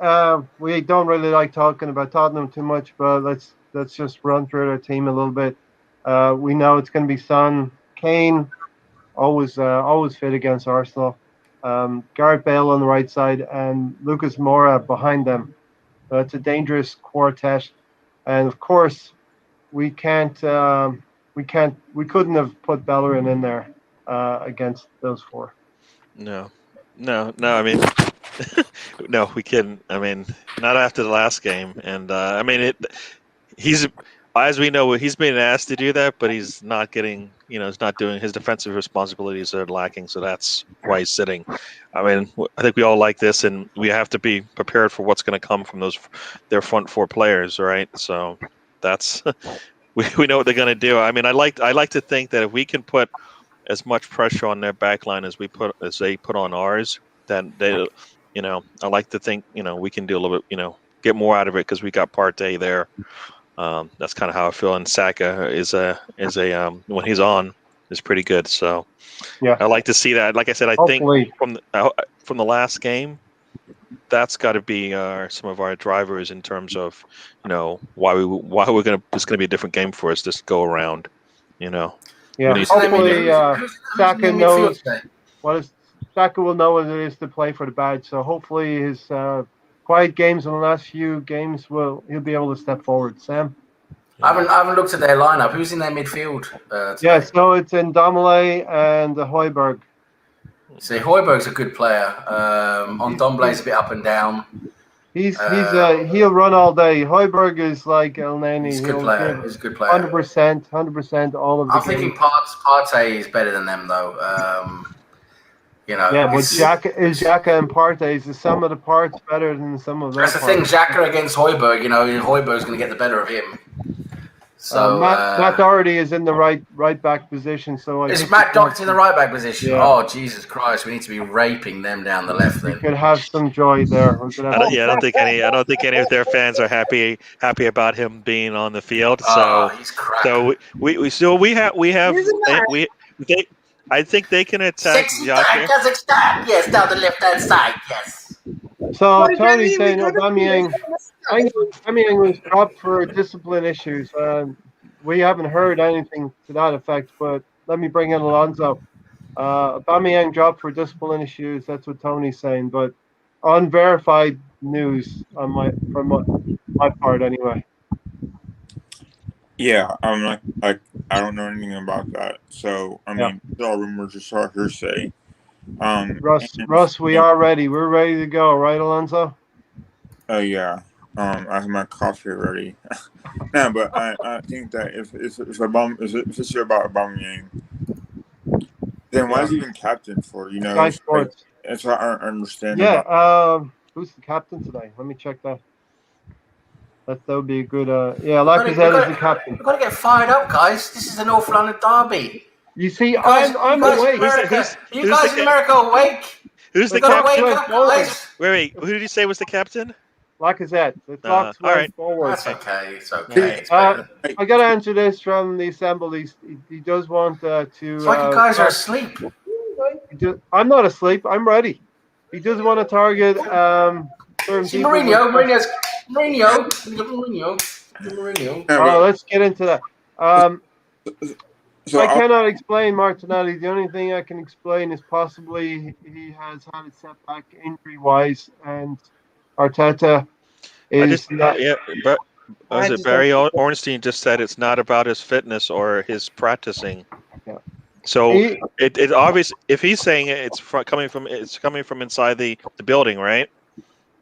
we don't really like talking about Tottenham too much, but let's just run through our team a little bit. We know it's going to be Son, Kane, always fit against Arsenal. Gareth Bale on the right side and Lucas Moura behind them. It's a dangerous quartet, and of course, we couldn't have put Bellerin in there against those 4. No. I mean, no, we couldn't. I mean, not after the last game, and he's, as we know, he's been asked to do that, but he's not getting, he's not doing his defensive responsibilities are lacking. So that's why he's sitting. I mean, I think we all like this, and we have to be prepared for what's going to come from their front four players, right? So that's we know what they're going to do. I mean, I like to think that if we can put as much pressure on their back line as they put on ours, then they, I like to think, we can do a little bit, get more out of it because we got Partey there. That's kind of how I feel. And Saka is a when he's on is pretty good. So Yeah. I like to see that. Like I said, I Hopefully. think from the last game, that's got to be some of our drivers in terms of why we're gonna. It's gonna be a different game for us this go around. Yeah. Who's Hopefully, who's Saka in the midfield knows today? Saka will know what it is to play for the badge. So hopefully his quiet games in the last few games he'll be able to step forward. Sam. I haven't looked at their lineup. Who's in their midfield today? Yeah, so it's in Domele and Højbjerg. See, Højbjerg's a good player. On Dombele's a bit up and down. He'll run all day. Højbjerg is like El Nani. He's a good player. He's a good player. 100% all of the I'm thinking Partey is better than them though. Yeah, but Xhaka and Partey, is the sum of the parts better than some of those? That's the thing. Xhaka against Højbjerg. Højbjerg's going to get the better of him. So Matt Doherty is in the right back position. So is Matt Doherty in the right back position? Yeah. Oh Jesus Christ! We need to be raping them down the left. Then we could have some joy there. I don't think any of their fans are happy about him being on the field. So he's crap. So I think they can attack Xhaka. Kazakhstan, yes, down the left hand side, yes. So Tony's saying Aubameyang was dropped for discipline issues. We haven't heard anything to that effect, but let me bring in Alonso. Aubameyang dropped for discipline issues. That's what Tony's saying, but unverified news from my part anyway. Yeah, I'm like I don't know anything about that. So I mean, it's all rumors, just all hearsay. Russ, we are ready. We're ready to go, right, Alonso? Oh yeah. I have my coffee ready. No, but I think that if it's about Aubameyang, then why is he even captain for? Sky Sports. That's what I understand. Yeah. Who's the captain today? Let me check that. That would be a good. Lacazette is the captain. We've got to get fired up, guys. This is the North London derby. You see, I'm awake. You guys in America awake? Who's the captain? Wait. Who did you say was the captain? Lacazette. The clock's all right. forward. That's okay. It's okay. I got to answer this from the assembly. He does want to. It's like you guys are asleep. I'm not asleep. I'm ready. He does want to target. Mourinho. Oh, let's get into that. So I cannot explain Martinelli. The only thing I can explain is possibly he has had a setback injury-wise, and Arteta is but was it Barry Ornstein just said it's not about his fitness or his practicing. Yeah. So it obvious if he's saying it's coming from inside the building, right?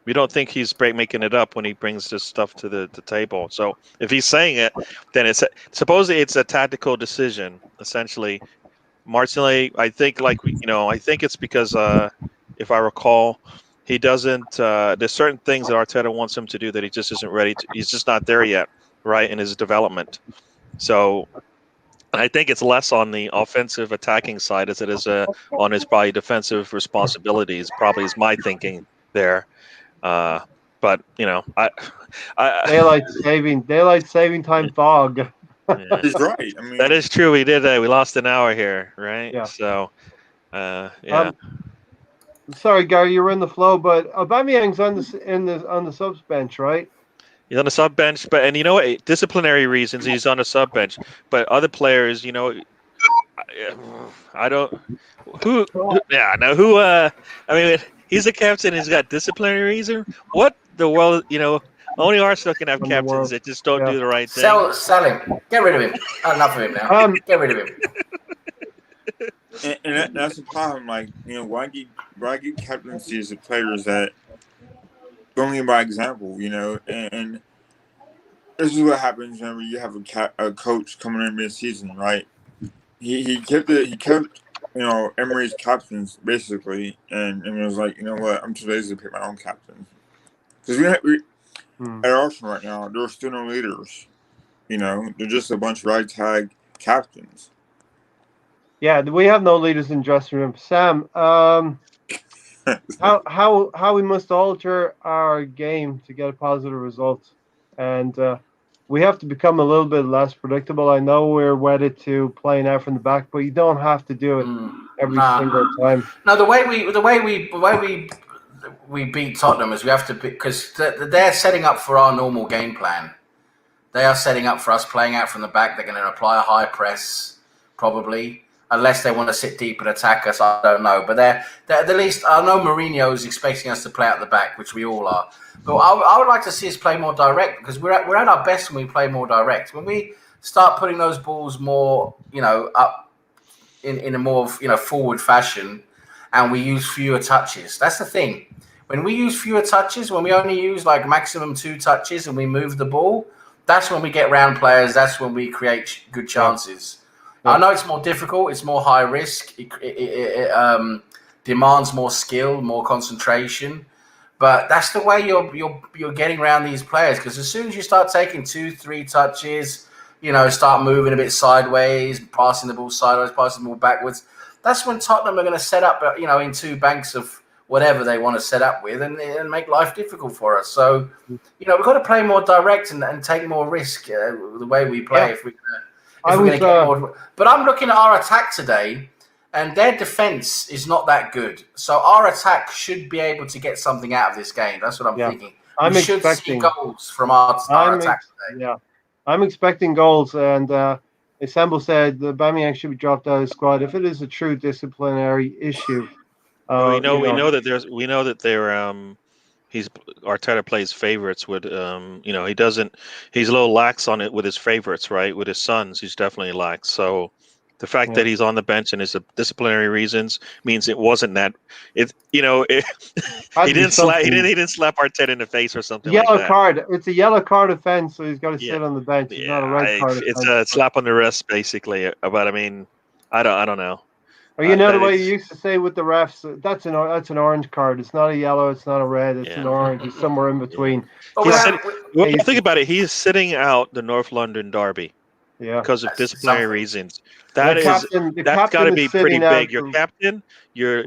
We don't think he's making it up when he brings this stuff to the table. So if he's saying it, then supposedly it's a tactical decision. Essentially, Martinelli, I think it's because if I recall, he doesn't. There's certain things that Arteta wants him to do that he just isn't ready to. He's just not there yet, right, in his development. So I think it's less on the offensive attacking side as it is on his probably defensive responsibilities. Probably is my thinking there. But daylight saving time fog. Yeah. He's right. I mean, that is true. We did. We lost an hour here, right? Yeah. So, yeah. Sorry, Gary, you were in the flow, but Aubameyang's on the subs bench, right? He's on the sub bench, and you know what? Disciplinary reasons, he's on the sub bench. But other players, I don't. Who? Yeah, no. Who? I mean. He's a captain. He's got disciplinary reason. What the world? Only Arsenal can have captains that just don't do the right thing. Sell him. Get rid of him. Enough of him now. Get rid of him. And that's the problem. Like, why give captaincies to players that only by example? And this is what happens whenever you have a coach coming in mid-season, right? He kept Emery's captains basically, and was like, you know what, I'm too lazy to pick my own captain because we at Arsenal right now there are still no leaders. They're just a bunch of ragtag captains. Yeah, we have no leaders in dressing room. Sam, how we must alter our game to get a positive result, and we have to become a little bit less predictable. I know we're wedded to playing out from the back, but you don't have to do it every single time. No, the way we beat Tottenham is we have to, because they're setting up for our normal game plan. They are setting up for us playing out from the back. They're going to apply a high press, probably, unless they want to sit deep and attack us. I don't know. But they're at least, I know Mourinho is expecting us to play out the back, which we all are. But I would like to see us play more direct, because we're at our best when we play more direct. When we start putting those balls more, up in a more, forward fashion, and we use fewer touches. That's the thing. When we use fewer touches, when we only use like maximum 2 touches and we move the ball, that's when we get round players. That's when we create good chances. Yeah. I know it's more difficult. It's more high risk. It demands more skill, more concentration. But that's the way you're getting around these players. Because as soon as you start taking 2-3 touches, start moving a bit sideways, passing the ball sideways, passing the ball backwards, that's when Tottenham are going to set up, in 2 banks of whatever they want to set up with, and make life difficult for us. So, we've got to play more direct and take more risk the way we play. Yeah. If we're going to get more. But I'm looking at our attack today, and their defense is not that good. So our attack should be able to get something out of this game. That's what I'm thinking. We should see goals from our attack today. Yeah, I'm expecting goals, and Assemble said the Aubameyang should be dropped out of the squad if it is a true disciplinary issue. We know that Arteta plays favorites with he's a little lax on it with his favorites, right? With his sons, he's definitely lax. So the fact that he's on the bench and it's disciplinary reasons means it wasn't that he didn't slap Arteta in the face or something like that. Yellow card. It's a yellow card offense, so he's got to sit on the bench. It's not a red card offense. It's a slap on the wrist, basically. But I mean, I don't know. Or the way you used to say with the refs, that's an orange card. It's not a yellow. It's not a red. It's an orange. It's somewhere in between. Think about it. He is sitting out the North London derby because of disciplinary reasons. That's got to be pretty big. Your captain, you're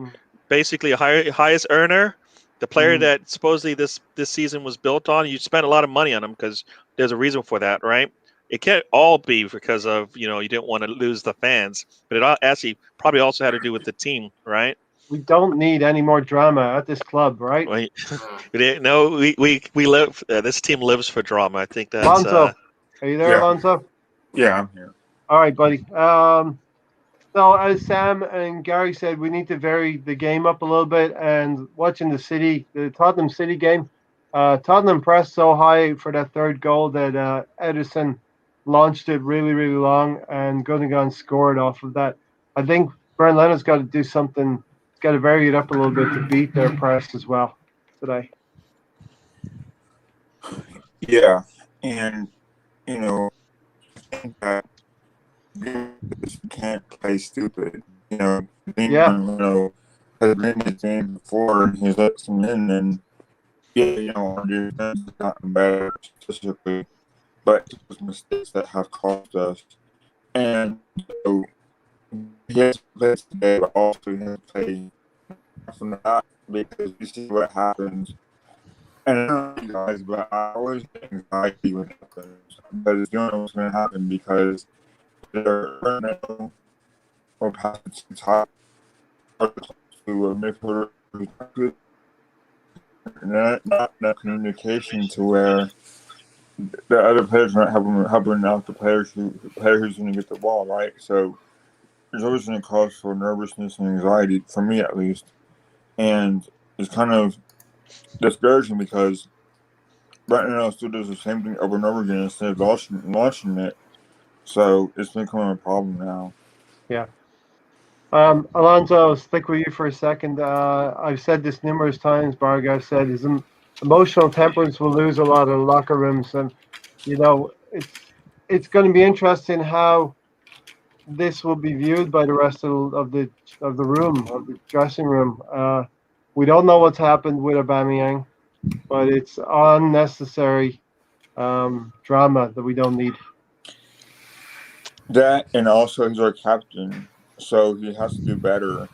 basically a highest earner, the player that supposedly this season was built on. You spent a lot of money on him because there's a reason for that, right? It can't all be because of, you didn't want to lose the fans, but it actually probably also had to do with the team, right? We don't need any more drama at this club, right? We live. This team lives for drama. I think that's. Alonso, are you there, Alonso? Yeah, I'm here. All right, buddy. So as Sam and Gary said, we need to vary the game up a little bit. And watching the Tottenham City game, Tottenham pressed so high for that 3rd goal that Edison launched it really, really long, and Gundogan scored off of that. I think Brian Lennon's got to do something. He's got to vary it up a little bit to beat their press as well today. Yeah, and I think that you can't play stupid. Has been in the game before, and he's let some in, and our defense has gotten better statistically. But those mistakes that have cost us. And so he has to play today, but also he has to play from that because you see what happens. And I don't know you guys, but I always get anxiety when it happens. Because you don't know what's going to happen because they're or passing to top to a midfielder who's not good. Not enough communication to where the other players are not helping out the player who's going to get the ball, right? So there's always going to cause for nervousness and anxiety, for me at least. And it's kind of discouraging because right now still does the same thing over and over again instead of launching it. So it's becoming a problem now. Yeah. Alonso, I'll stick with you for a second. I've said this numerous times. Barg, I've said his emotional temperance will lose a lot of locker rooms. And it's going to be interesting how this will be viewed by the rest of the room, of the dressing room. We don't know what's happened with Aubameyang, but it's unnecessary drama that we don't need. That, and also he's our captain, so he has to do better.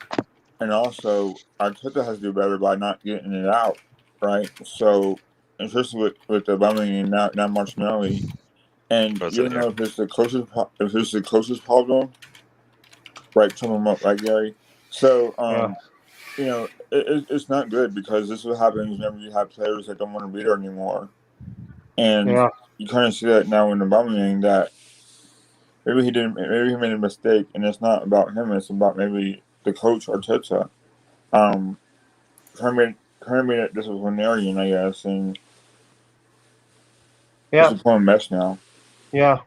And also, Arteta has to do better by not getting it out, right? So, especially with the bumming and not Martinelli, and you don't know if it's the closest problem, right? Someone up, right, Gary? So, it's not good because this is what happens whenever you have players that don't want to be there anymore, and you kind of see that now in the bumming that maybe he made a mistake, and it's not about him; it's about maybe the coach Arteta. Kind of made it disciplinarian, I guess, and it's a total mess now. Yeah,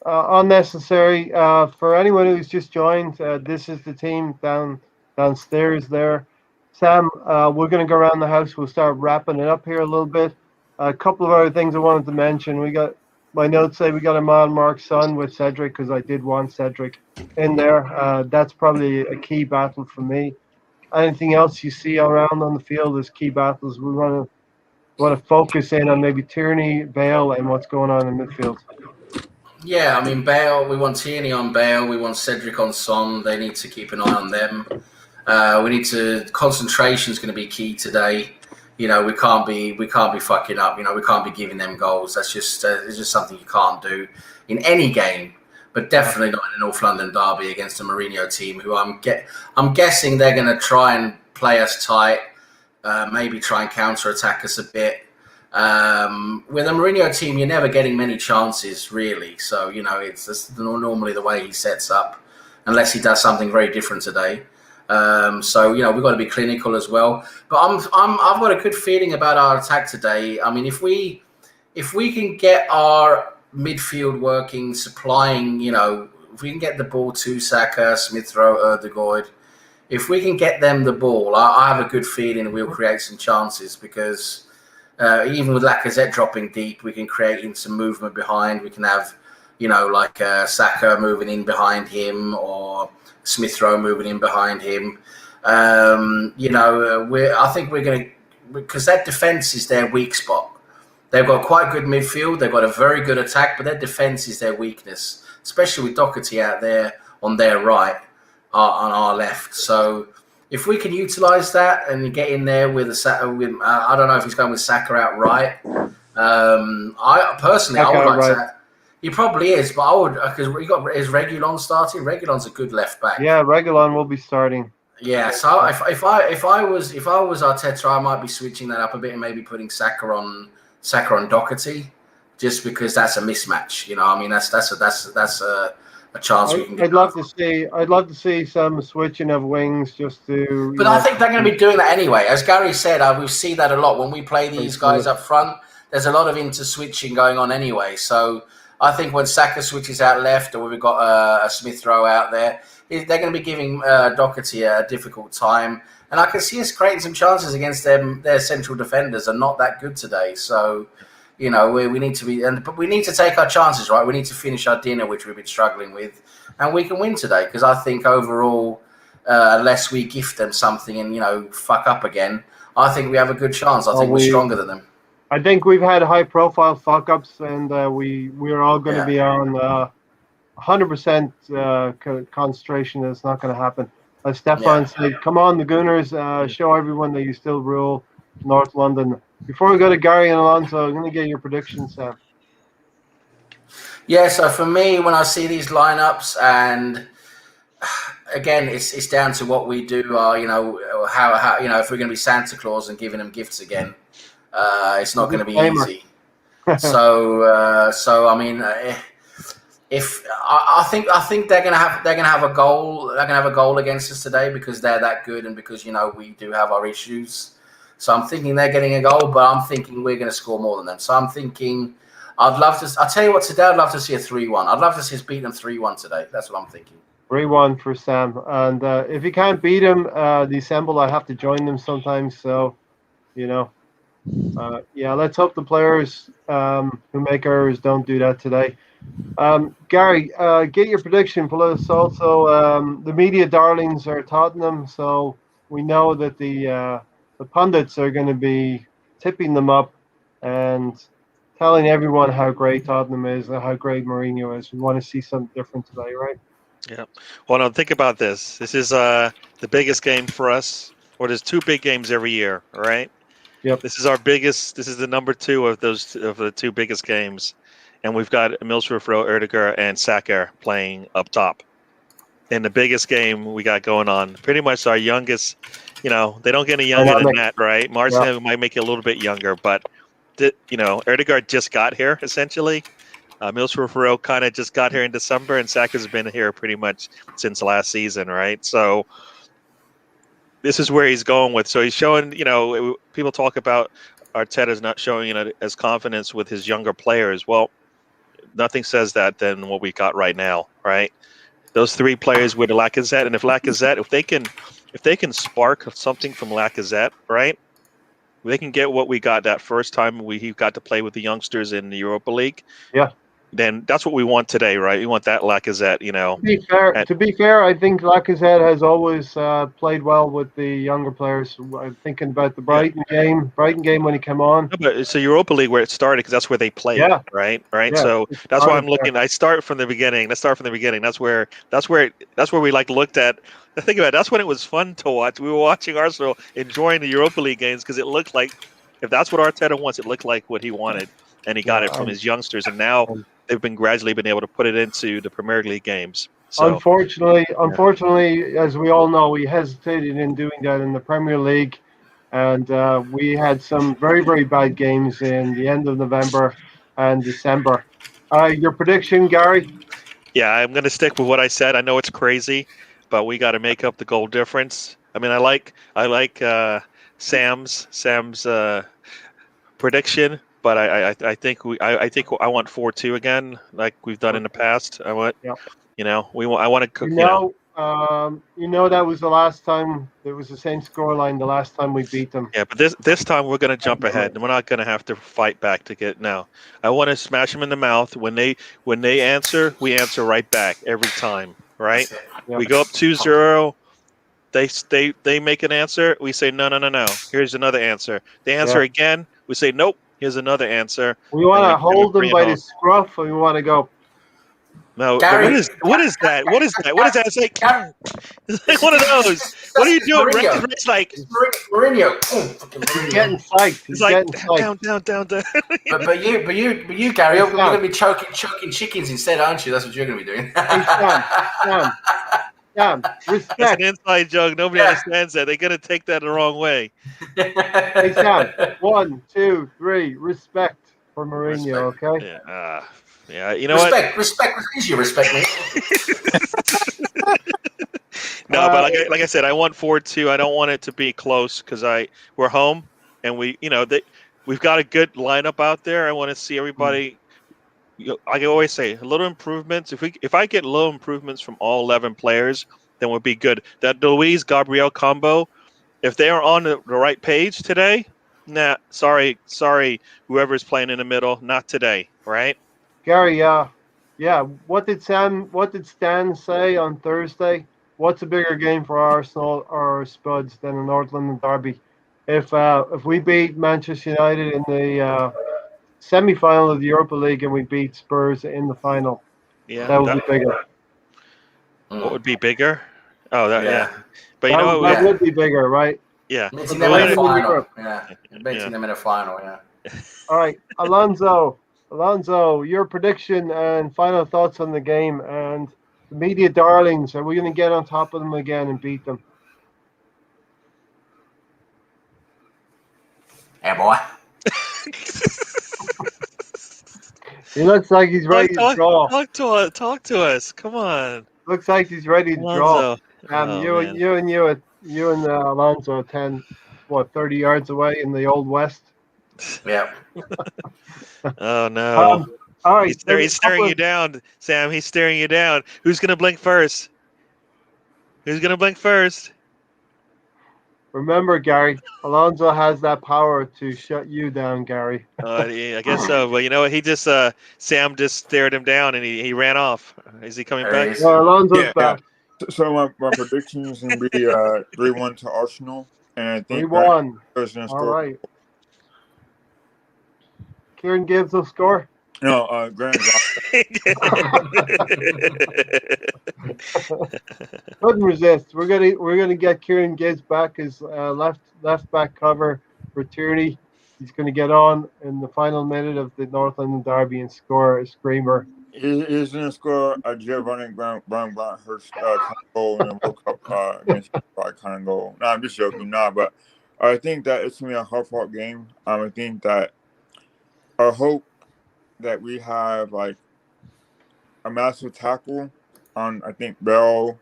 unnecessary. For anyone who's just joined, this is the team downstairs there. Sam, we're going to go around the house. We'll start wrapping it up here a little bit. A couple of other things I wanted to mention. We got my notes say we got a man marked Son with Cedric because I did want Cedric in there. That's probably a key battle for me. Anything else you see around on the field as key battles? We want to focus in on maybe Tierney, Bale, and what's going on in midfield. Yeah, I mean, Bale, we want Tierney on Bale, we want Cedric on Son. They need to keep an eye on them. Concentration is going to be key today. We can't be fucking up. We can't be giving them goals. That's just it's just something you can't do in any game, but definitely not in a North London derby against a Mourinho team who I'm guessing they're going to try and play us tight, maybe try and counter-attack us a bit. With a Mourinho team, you're never getting many chances, really. So, it's just normally the way he sets up, unless he does something very different today. We've got to be clinical as well. But I've got a good feeling about our attack today. I mean, if we can get our midfield working, supplying, if we can get the ball to Saka, Smith Rowe, Ødegaard, if we can get them the ball, I have a good feeling we'll create some chances because even with Lacazette dropping deep, we can create some movement behind. We can have, Saka moving in behind him or Smith Rowe moving in behind him. I think we're going to, because that defense is their weak spot. They've got quite good midfield. They've got a very good attack, but their defense is their weakness, especially with Doherty out there on their right, on our left. So if we can utilize that and get in there with I don't know if he's going with Saka out right. I personally, I would like to. He probably is, but I would because is Reguilon starting. Reguilon's a good left back. Yeah, Reguilon will be starting. Yeah, so if I was Arteta, I might be switching that up a bit and maybe putting Saka on Doherty, just because that's a mismatch. I mean that's a chance we can get. I'd love to see some switching of wings just to. But I think they're going to be doing that anyway. As Gary said, we see that a lot when we play these guys up front. There's a lot of inter-switching going on anyway. So I think when Saka switches out left, or we've got a Smith Rowe out there, they're going to be giving Doherty a difficult time. And I can see us creating some chances against them. Their central defenders are not that good today. So, we need to be, but we need to take our chances, right? We need to finish our dinner, which we've been struggling with, and we can win today. Because I think overall, unless we gift them something and fuck up again, I think we have a good chance. I think we're stronger than them. I think we've had high-profile fuck-ups, and we're all going to be on 100% concentration that it's not going to happen. As Stefan said, come on, the Gooners, show everyone that you still rule North London. Before we go to Gary and Alonso, I'm going to get your predictions, Sam. Yeah, so for me, when I see these lineups, and again, it's down to what we do. How if we're going to be Santa Claus and giving them gifts again, it's not going to be easy. So I mean, if I think they're going to have a goal. They're going to have a goal against us today because they're that good and because we do have our issues. So I'm thinking they're getting a goal, but I'm thinking we're going to score more than them. So I'm thinking I'll tell you what, today I'd love to see a 3-1. I'd love to see us beat them 3-1 today. That's what I'm thinking. 3-1 for Sam. And if you can't beat them, the Assemble, I have to join them sometimes. So, Yeah, let's hope the players who make errors don't do that today. Gary, get your prediction for us. Also, the media darlings are Tottenham, so we know that the pundits are going to be tipping them up and telling everyone how great Tottenham is and how great Mourinho is. We want to see something different today, right? Yeah. Well, now think about this. This is the biggest game for us. Or there's 2 big games every year, all right? Yep. This is our biggest. This is the number 2 of the 2 biggest games, and we've got Milsrud, Erdiger, and Saka playing up top. In the biggest game we got going on, pretty much our youngest. They don't get any younger than that, right? Martinez might make it a little bit younger, but Erdegaard just got here essentially. Milsrud kind of just got here in December, and Saka's been here pretty much since last season, right? So this is where he's going with. So he's showing, people talk about Arteta's not showing, as confidence with his younger players. Well, nothing says that than what we got right now, right? Those 3 players with Lacazette, and if they can spark something from Lacazette, right? They can get what we got that first time he got to play with the youngsters in the Europa League. Yeah. Then that's what we want today, right? We want that Lacazette, To be fair, I think Lacazette has always played well with the younger players. I'm thinking about the Brighton game when he came on. No, but it's a Europa League where it started because that's where they played, Yeah. right? Yeah, So it that's why I'm started looking. I start from the beginning. Let's start from the beginning. That's where we looked at. Think about it. That's when it was fun to watch. We were watching Arsenal enjoying the Europa League games because it looked like, if that's what Arteta wants, it looked like what he wanted, and he got it from his youngsters. And now they've been gradually been able to put it into the Premier League games. So, unfortunately, as we all know, we hesitated in doing that in the Premier League, and we had some very, very bad games in the end of November and December. Your prediction, Gary? yeah, I'm going to stick with what I said. I know it's crazy, but we got to make up the goal difference. I mean, I like Sam's prediction, but I think I want 4-2 again, like we've done in the past. I want, Yeah. I want to, that was the last time it was the same scoreline. The last time we beat them. Yeah, but this time we're going to jump ahead, and we're not going to have to fight back to get. No, I want to smash them in the mouth when they answer. We answer right back every time, right? Yeah. We go up 2-0. They make an answer. We say no. Here's another answer. They answer again. We say nope. Here's another answer. We want to hold them by the scruff, and we want to go. No, Gary, what is that? What is that? What is that? It's like, it's like one of those. What are you doing? It's like Mourinho. He's getting psyched. He's like getting psyched. Down. but you, Gary, you're going to be choking chickens instead, aren't you? That's what you're going to be doing. Sam, respect. That's an inside joke. Nobody understands that. They're going to take that the wrong way. Hey, Sam, 1, 2, 3, respect for Mourinho, okay? Yeah, you know what? Respect. Is you respect me? No, but like I said, I want 4-2. I don't want it to be close because we're home and we've got a good lineup out there. I want to see everybody. I always say little improvements. If I get little improvements from all 11 players, then we'll be good. That Luis Gabriel combo, if they are on the right page today, sorry, whoever's playing in the middle, not today, right? Gary, what did Stan say on Thursday? What's a bigger game for Arsenal or Spuds than a North London derby? If we beat Manchester United in the semi-final of the Europa League and we beat Spurs in the final, that would be bigger. What would be bigger? Oh, But that would be bigger, right? Yeah. Meeting them in a final. Meeting them in a final. Yeah. All right, Alonso, your prediction and final thoughts on the game and the media darlings. Are we going to get on top of them again and beat them? Hey, boy. He looks like he's ready to draw. Talk to us. Come on. Looks like he's ready to draw. Alonso. You and Alonso are 30 yards away in the Old West. Yeah. Oh no. All right. He's staring you down, Sam. He's staring you down. Who's gonna blink first? Remember, Gary, Alonso has that power to shut you down, Gary. Yeah, I guess so. But you know what? He just Sam just stared him down and he ran off. Is he coming There back? he is. Well, Alonso's Yeah. back. So my prediction is going to be 3-1 to Arsenal, and I think 3-1. is going to All score. right. Kieran Gibbs will score. No, Grant. Couldn't resist. We're gonna get Kieran Gibbs back as left back cover for Tierney. He's gonna get on in the final minute of the North London derby and score a screamer. He's going to score a Giovanni Brown Hurst kind of goal in the World Cup kind of goal. No, I'm just joking. But I think that it's going to be a hard-fought game. I think that I hope that we have like a massive tackle on, I think, Bell,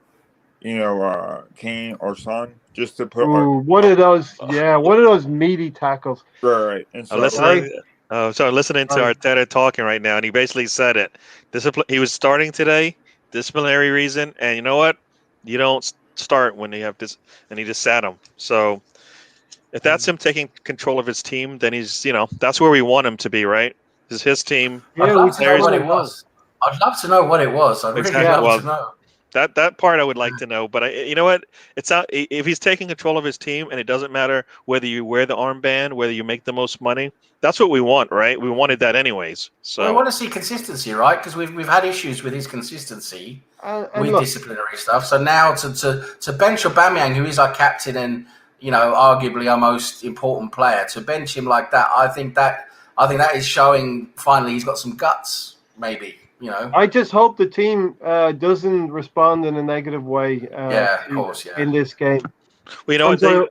Kane or Son, just to put Ooh, what are those? Yeah, what are those meaty tackles? right. And so listening to Right. Arteta talking right now, and he basically said it. He was starting today, disciplinary reason, and you know what? You don't start when you have this, and he just sat him. So if that's him taking control of his team, then he's that's where we want him to be, right? This is his team. I'd Yeah, love to know players what will it was. I'd love to know what it was. I'd really Exactly. love to know. That part I would like to know, but you know what? It's not if he's taking control of his team, and it doesn't matter whether you wear the armband, whether you make the most money. That's what we want, right? We wanted that anyways. So We want to see consistency, right? Because we've had issues with his consistency And with look, disciplinary stuff. So now to bench Aubameyang, who is our captain and arguably our most important player, to bench him like that, I think that is showing finally he's got some guts. Maybe. I just hope the team doesn't respond in a negative way. Yeah, of course, yeah. In this game. well, you know what? Sometimes-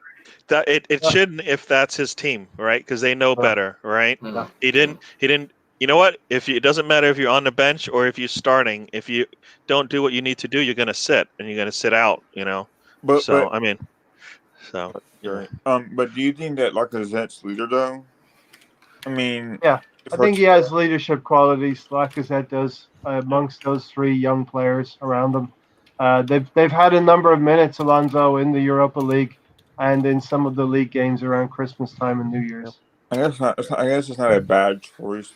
It shouldn't if that's his team, right? Because they know better, right? Mm. He didn't. You know what? It doesn't matter if you're on the bench or if you're starting. If you don't do what you need to do, you're going to sit and you're going to sit out. But you're right. But do you think that Lacazette's leader though? I mean, Yeah, I think he has leadership qualities. Lacazette does amongst those three young players around him. They've had a number of minutes, Alonso, in the Europa League and in some of the league games around Christmas time and New Year's. I guess it's not a bad choice,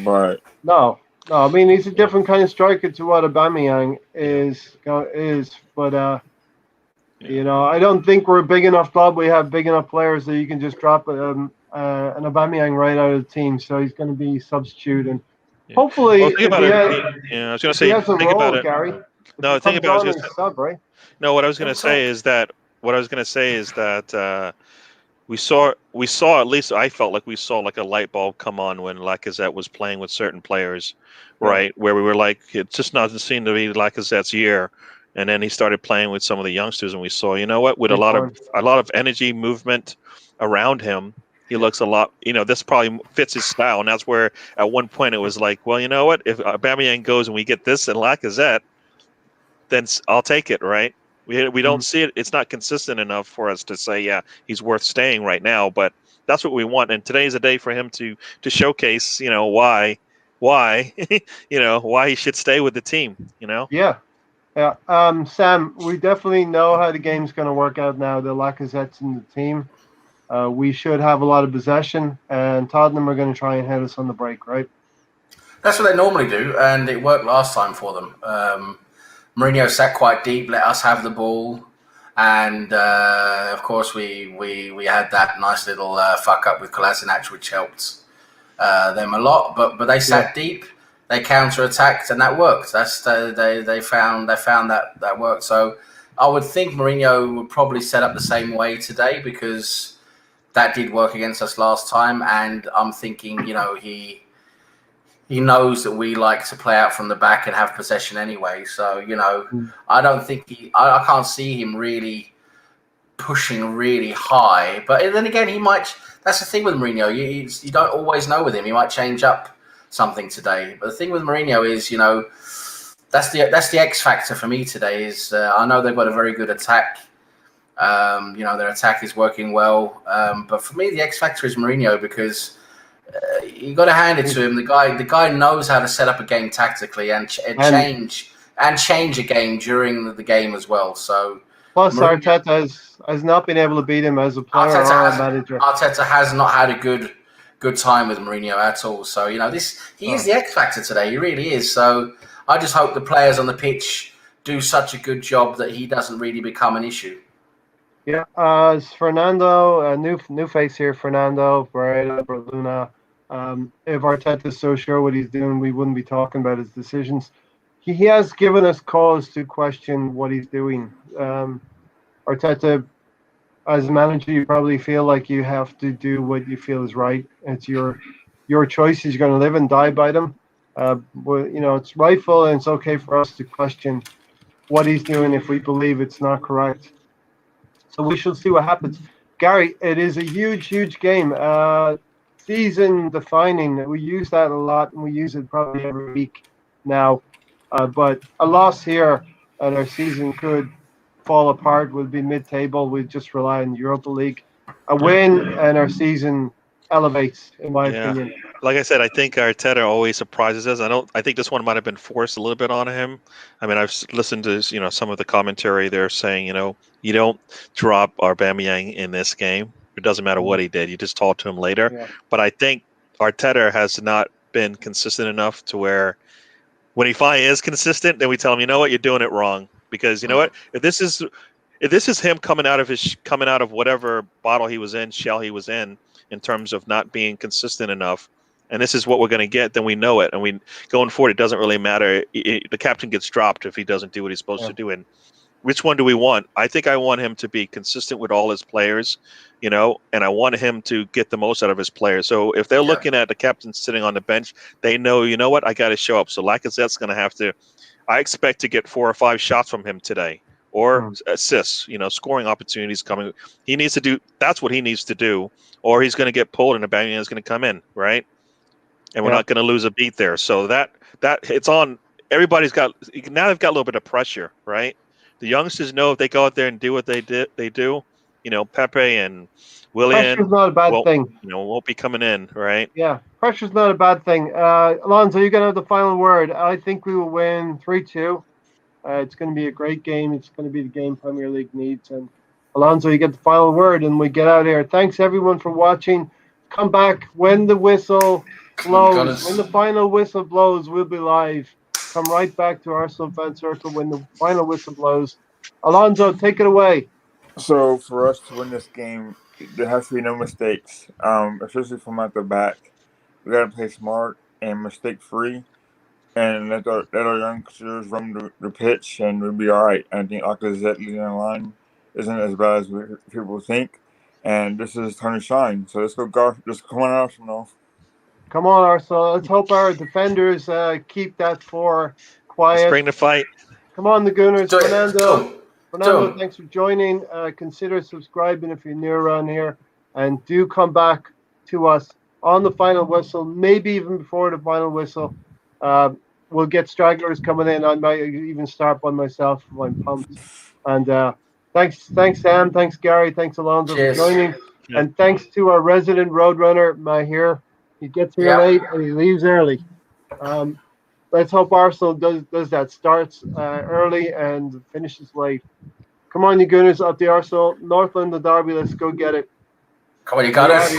but No. I mean, he's a different kind of striker to what Aubameyang is. But I don't think we're a big enough club. We have big enough players that you can just drop an Aubameyang right out of the team. So he's going to be substitute, and hopefully, Well, think about it. I was going to say, he has a think role, about it. Gary. No, think about it. Sub, right? No, what I was going to say is that we saw at least I felt like we saw like a light bulb come on when Lacazette was playing with certain players, right? Where we were like, it just doesn't seem to be Lacazette's year. And then he started playing with some of the youngsters, and we saw, with a lot of energy, movement around him, he looks a lot. This probably fits his style, and that's where at one point it was like, well, you know what? If Aubameyang goes and we get this and Lacazette, then I'll take it, right? We don't see it. It's not consistent enough for us to say, yeah, he's worth staying right now. But that's what we want, and today's a day for him to showcase, why, why he should stay with the team. Yeah. Sam, we definitely know how the game's going to work out now. The Lacazette's in the team. We should have a lot of possession, and Tottenham are going to try and head us on the break, right? That's what they normally do, and it worked last time for them. Mourinho sat quite deep, let us have the ball, and of course we had that nice little fuck up with Kolasinac, which helped them a lot. But they sat deep, they counter-attacked, and that worked. They found that worked. So I would think Mourinho would probably set up the same way today because that did work against us last time, and I'm thinking he knows that we like to play out from the back and have possession anyway. So, I don't think I can't see him really pushing really high. But then again, he might. That's the thing with Mourinho. You don't always know with him. He might change up something today. But the thing with Mourinho is, that's the X factor for me today. Is I know they've got a very good attack. Their attack is working well. But for me, the X factor is Mourinho because. You got to hand it to him. The guy knows how to set up a game tactically and change a game during the game as well. So Plus, Mourinho- Arteta has not been able to beat him as a player or a manager. Arteta has not had a good time with Mourinho at all. So he is the X factor today. He really is. So I just hope the players on the pitch do such a good job that he doesn't really become an issue. Yeah, as Fernando, new face here, Fernando, Barreda, Berluna. If Arteta's so sure what he's doing, we wouldn't be talking about his decisions. He has given us cause to question what he's doing. Arteta, as a manager, you probably feel like you have to do what you feel is right. It's your choices. You're going to live and die by them. But, it's rightful and it's okay for us to question what he's doing if we believe it's not correct. So we shall see what happens. Gary, it is a huge, huge game. Season defining. We use that a lot, and we use it probably every week now. But a loss here, and our season could fall apart. We'll be mid-table. We just rely on Europa League. A win, and our season elevates, in my opinion. Like I said, I think Arteta always surprises us. I think this one might have been forced a little bit on him. I mean, I've listened to some of the commentary. They're saying, you don't drop Aubameyang in this game. It doesn't matter what he did. You just talk to him later. Yeah. But I think Arteta has not been consistent enough to where when he finally is consistent, then we tell him, you know what, you're doing it wrong. Because you know what, if this is him coming out of whatever bottle he was in, shell he was in terms of not being consistent enough, and this is what we're going to get, then we know it. And we going forward, it doesn't really matter. The captain gets dropped if he doesn't do what he's supposed to do. And which one do we want? I think I want him to be consistent with all his players, and I want him to get the most out of his players. So if they're looking at the captain sitting on the bench, they know, you know what, I got to show up. So Lacazette's going to have to. I expect to get 4 or 5 shots from him today, or assists. Scoring opportunities coming. He needs to do. That's what he needs to do, or he's going to get pulled and Aubameyang is going to come in, right? And we're not going to lose a beat there. So that it's on. Everybody's got now. They've got a little bit of pressure, right? The youngsters know if they go out there and do what they do. Pepe and Willian. Pressure's not a bad thing. Won't be coming in, right? Yeah, pressure's not a bad thing. Alonso, you're going to have the final word. I think we will win 3-2. It's going to be a great game. It's going to be the game Premier League needs. And Alonso, you get the final word, and we get out of here. Thanks, everyone, for watching. Come back when the whistle blows. When the final whistle blows, we'll be live. Come right back to Arsenal Fan Circle when the final whistle blows. Alonso, take it away. So for us to win this game, there has to be no mistakes, especially from at the back. We got to play smart and mistake-free, and let our youngsters run the pitch, and we'll be all right. I think Lacazette leading the line isn't as bad as people think, and this is time to shine. So let's go, Garth. Just come on, Arsenal. Come on, Arsenal. Let's hope our defenders keep that 4 quiet. Let's bring the fight. Come on, the Gunners. Fernando, Done. thanks for joining. Consider subscribing if you're new around here. And do come back to us on the final whistle, maybe even before the final whistle. We'll get stragglers coming in. I might even start by myself if I'm pumped. And thanks, Sam. Thanks, Gary. Thanks, Alonso, for joining. Yeah. And thanks to our resident roadrunner, Mahir. He gets here late and he leaves early. Let's hope Arsenal does that. Starts early and finishes late. Come on, you Gunners, up the Arsenal. North London derby. Let's go get it. Come on, you Gunners.